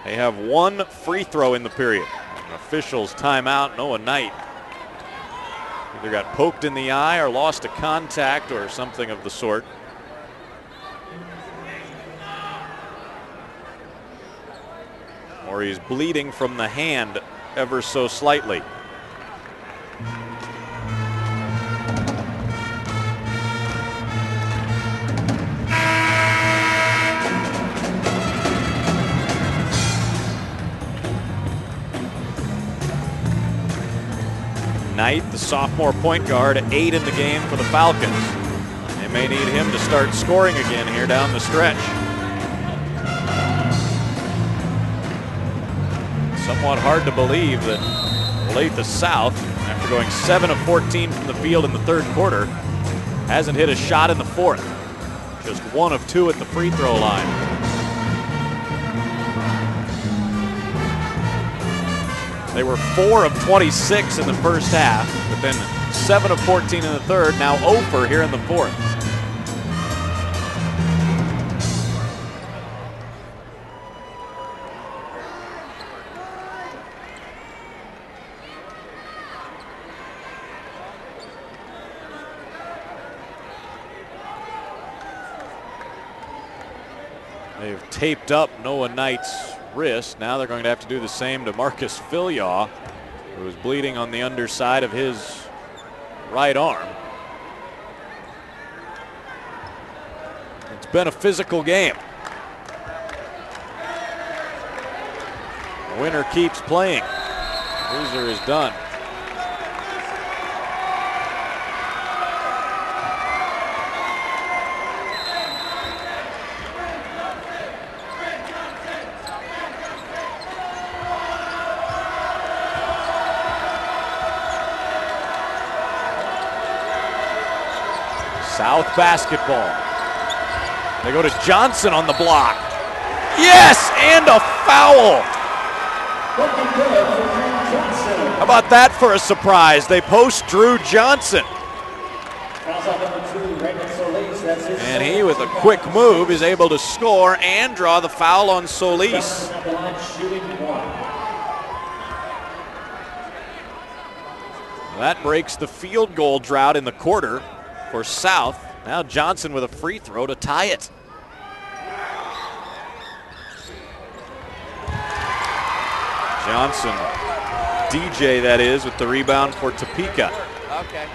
They have one free throw in the period. An official's timeout. Noah Knight either got poked in the eye or lost a contact or something of the sort. Or he's bleeding from the hand ever so slightly. Knight, the sophomore point guard, 8 in the game for the Falcons. They may need him to start scoring again here down the stretch. Somewhat hard to believe that Olathe-South, after going 7 of 14 from the field in the third quarter, hasn't hit a shot in the fourth. Just 1 of 2 at the free throw line. They were 4 of 26 in the first half, but then 7 of 14 in the third, now 0 for here in the fourth. They've taped up Noah Knight's wrist. Now they're going to have to do the same to Marcus Filyaw, who is bleeding on the underside of his right arm. It's been a physical game. The winner keeps playing. Loser is done. South basketball. They go to Johnson on the block. Yes, and a foul. How about that for a surprise? They post Drew Johnson. And he, with a quick move, is able to score and draw the foul on Solis. That breaks the field goal drought in the quarter for South. Now Johnson with a free throw to tie it. Johnson, DJ that is, with the rebound for Topeka. Okay.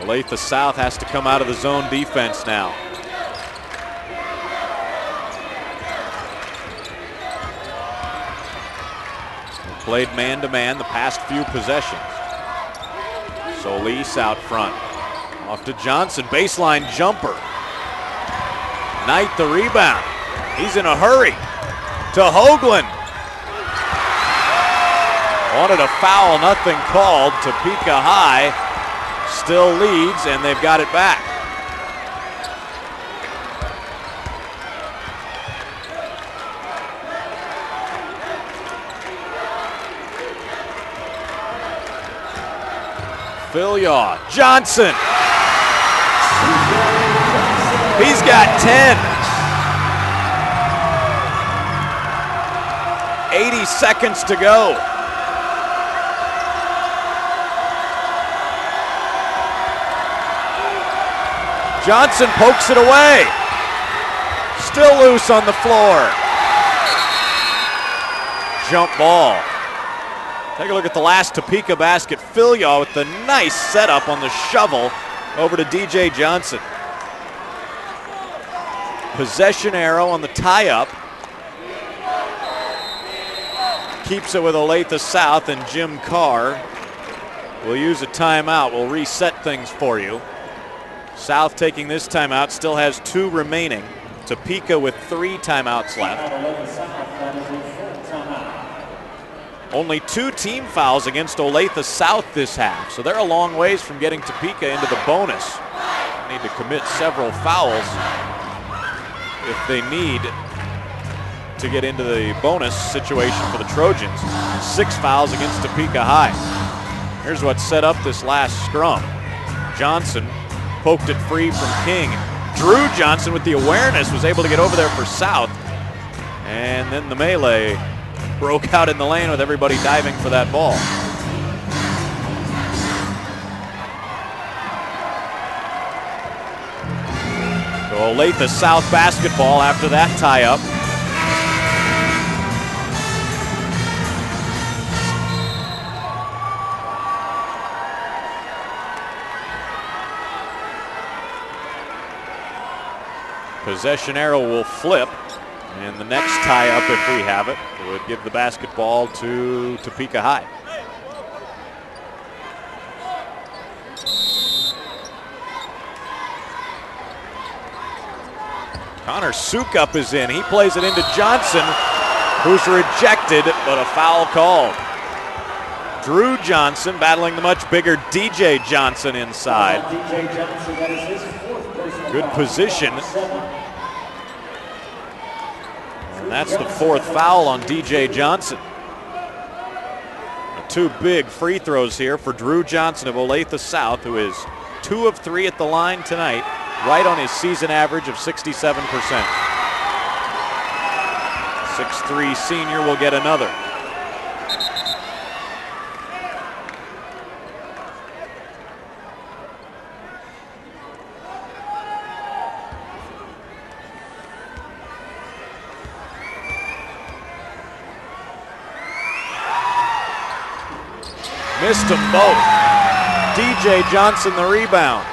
Olathe-South has to come out of the zone defense now. Played man-to-man the past few possessions. Solis out front. Off to Johnson, baseline jumper. Knight the rebound. He's in a hurry. To Hoagland. Wanted a foul, nothing called. Topeka High still leads, and they've got it back. Filyaw, Johnson. He's got 10. 80 seconds to go. Johnson pokes it away. Still loose on the floor. Jump ball. Take a look at the last Topeka basket. Filyaw with the nice setup on the shovel over to DJ Johnson. Possession arrow on the tie-up. Keeps it with Olathe-South and Jim Carr will use a timeout. We'll reset things for you. South taking this timeout, still has 2 remaining. Topeka with 3 timeouts left. Only 2 team fouls against Olathe-South this half, so they're a long ways from getting Topeka into the bonus. They need to commit several fouls if they need to get into the bonus situation for the Trojans. 6 fouls against Topeka High. Here's what set up this last scrum. Johnson poked it free from King. Drew Johnson with the awareness was able to get over there for South. And then the melee broke out in the lane with everybody diving for that ball. So Olathe-South basketball after that tie-up. Possession arrow will flip, and the next tie-up, if we have it, would give the basketball to Topeka High. Connor Sukup is in. He plays it into Johnson, who's rejected, but a foul called. Drew Johnson battling the much bigger DJ Johnson inside. Good position. And that's the 4th foul on DJ Johnson. 2 big free throws here for Drew Johnson of Olathe-South, who is 2 of 3 at the line tonight, right on his season average of 67%. 6'3" senior will get another. Missed them both. DJ Johnson the rebound.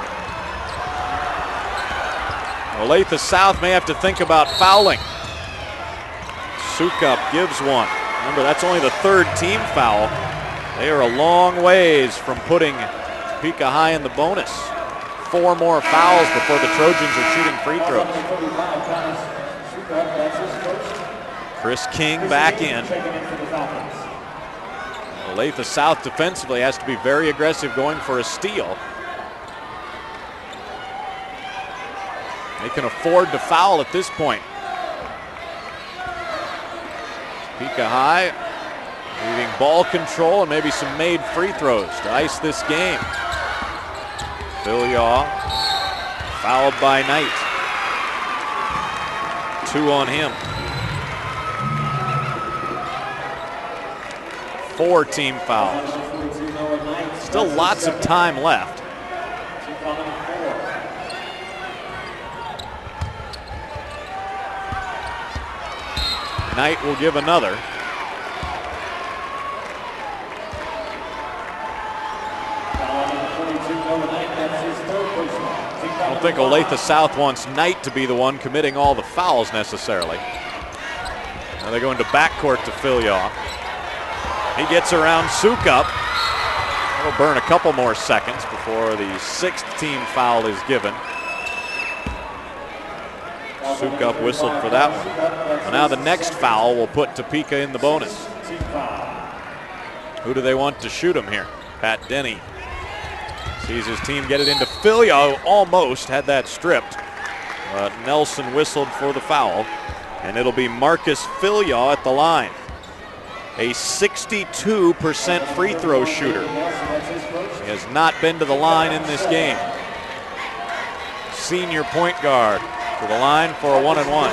Olathe-South may have to think about fouling. Sukup gives one. Remember, that's only the 3rd team foul. They are a long ways from putting Topeka High in the bonus. 4 more fouls before the Trojans are shooting free throws. Chris King back in. Olathe-South defensively has to be very aggressive going for a steal. They can afford to foul at this point. Topeka High needing ball control and maybe some made free throws to ice this game. Phil Yaw fouled by Knight. 2 on him. 4 team fouls. Still lots of time left. Knight will give another. I don't think Olathe-South wants Knight to be the one committing all the fouls necessarily. Now they go into backcourt to Phil Yaw. He gets around Sukup. It'll burn a couple more seconds before the 6th team foul is given. Sukup whistled for that one. Well, now the next foul will put Topeka in the bonus. Who do they want to shoot him here? Pat Denny sees his team get it into Phil Yaw, who almost had that stripped. But Nelson whistled for the foul, and it'll be Marcus Phil Yaw at the line. A 62% free throw shooter. He has not been to the line in this game. Senior point guard to the line for a 1-and-1.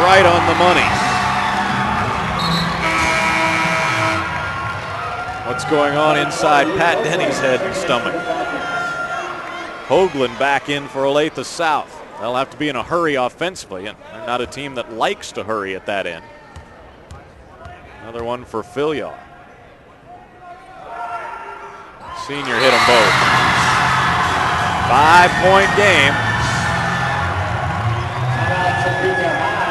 Right on the money. What's going on inside Pat Denny's head and stomach? Hoagland back in for Olathe-South. They'll have to be in a hurry offensively, and they're not a team that likes to hurry at that end. Another one for Phil Yaw. Senior hit them both. 5-point game.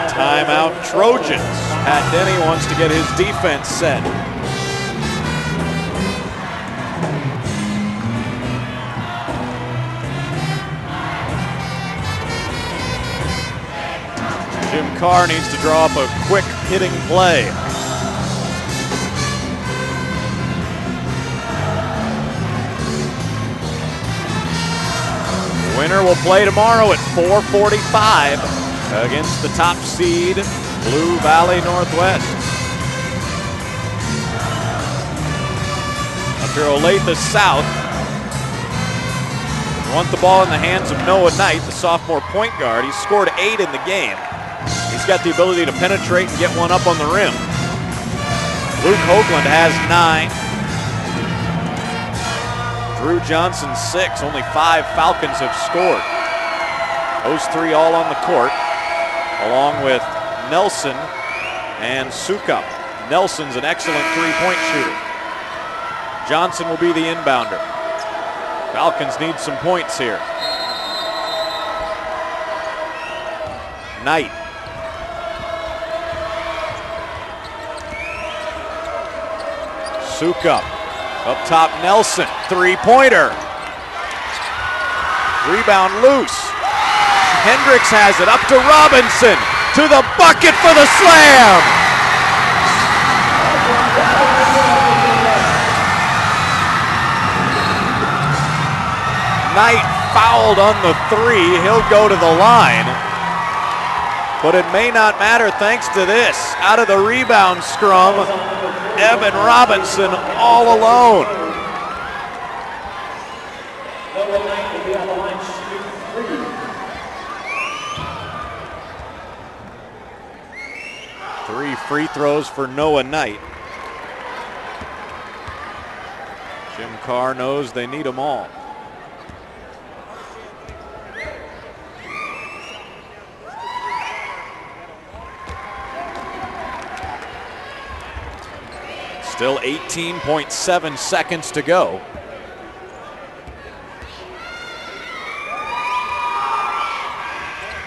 Timeout Trojans. Pat Denny wants to get his defense set. Jim Carr needs to draw up a quick hitting play. Winner will play tomorrow at 4:45 against the top seed, Blue Valley Northwest. Up here, Olathe-South want the ball in the hands of Noah Knight, the sophomore point guard. He's scored 8 in the game. He's got the ability to penetrate and get one up on the rim. Luke Hoagland has 9. Drew Johnson 6. Only 5 Falcons have scored. Those 3 all on the court, along with Nelson and Sukup. Nelson's an excellent 3-point shooter. Johnson will be the inbounder. Falcons need some points here. Knight. Sukup. Up top, Nelson. 3-pointer. Rebound loose. Hendricks has it up to Robinson. To the bucket for the slam. Knight fouled on the 3. He'll go to the line. But it may not matter thanks to this. Out of the rebound scrum, Evan Robinson all alone. Three free throws for Noah Knight. Jim Carr knows they need them all. Still 18.7 seconds to go.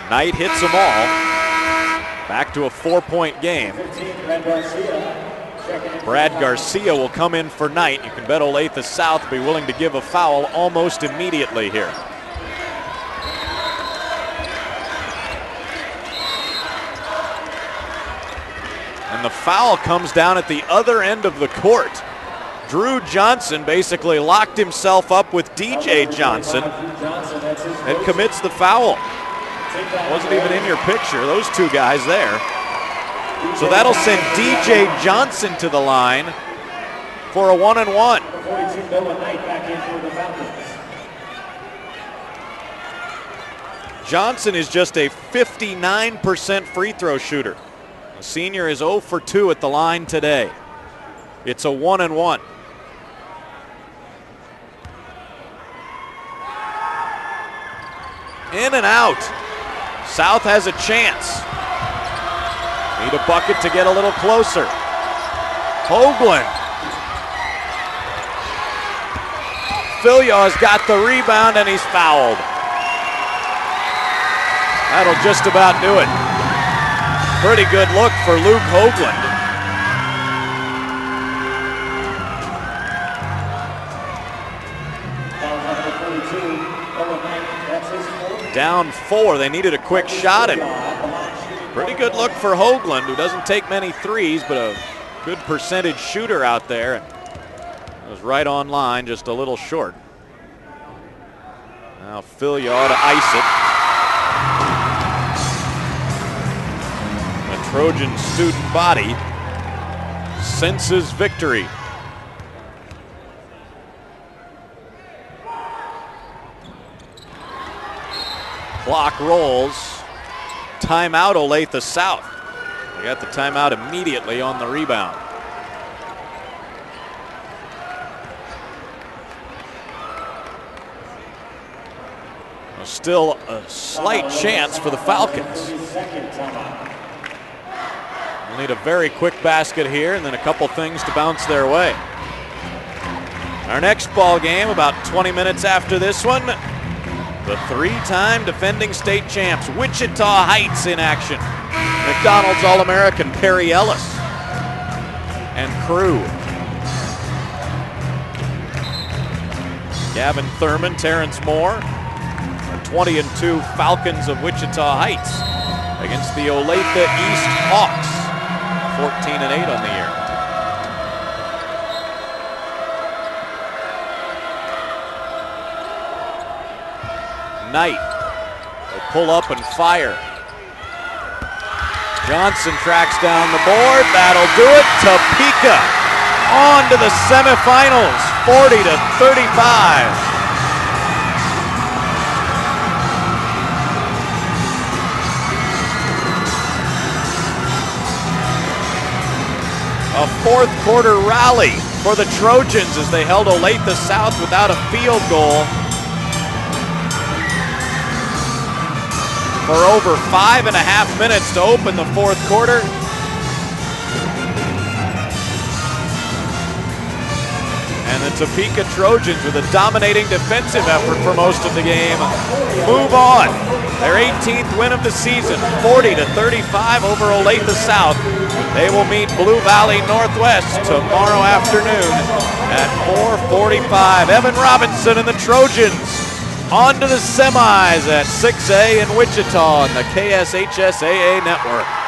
Knight hits them all. Back to a 4-point game. Brad Garcia will come in for Knight. You can bet Olathe-South will be willing to give a foul almost immediately here. And the foul comes down at the other end of the court. Drew Johnson basically locked himself up with DJ Johnson and commits the foul. Wasn't even in your picture, those 2 guys there. So that'll send DJ Johnson to the line for a 1-and-1. Johnson is just a 59% free throw shooter. The senior is 0 for 2 at the line today. It's a 1-and-1. In and out. South has a chance. Need a bucket to get a little closer. Hoagland. Filyaw's got the rebound and he's fouled. That'll just about do it. Pretty good look for Luke Hoagland. Down 4, they needed a quick shot, and pretty good look for Hoagland, who doesn't take many threes, but a good percentage shooter out there. And was right on line, just a little short. Now Filyaw to ice it. The Trojan student body senses victory. Clock rolls. Timeout Olathe-South. They got the timeout immediately on the rebound. Well, still a slight chance for the Falcons. They'll need a very quick basket here and then a couple things to bounce their way. Our next ball game, about 20 minutes after this one, the three-time defending state champs, Wichita Heights in action. McDonald's All-American Perry Ellis and crew. Gavin Thurman, Terrence Moore, the 20-2 Falcons of Wichita Heights against the Olathe-East Hawks, 14-8 on the year. Knight will pull up and fire. Johnson tracks down the board. That'll do it. Topeka on to the semifinals, 40-35. A fourth quarter rally for the Trojans as they held Olathe-South without a field goal for over 5.5 minutes to open the fourth quarter. And the Topeka Trojans, with a dominating defensive effort for most of the game, move on. Their 18th win of the season, 40-35 over Olathe-South. They will meet Blue Valley Northwest tomorrow afternoon at 4:45. Evan Robinson and the Trojans on to the semis at 6A in Wichita on the KSHSAA network.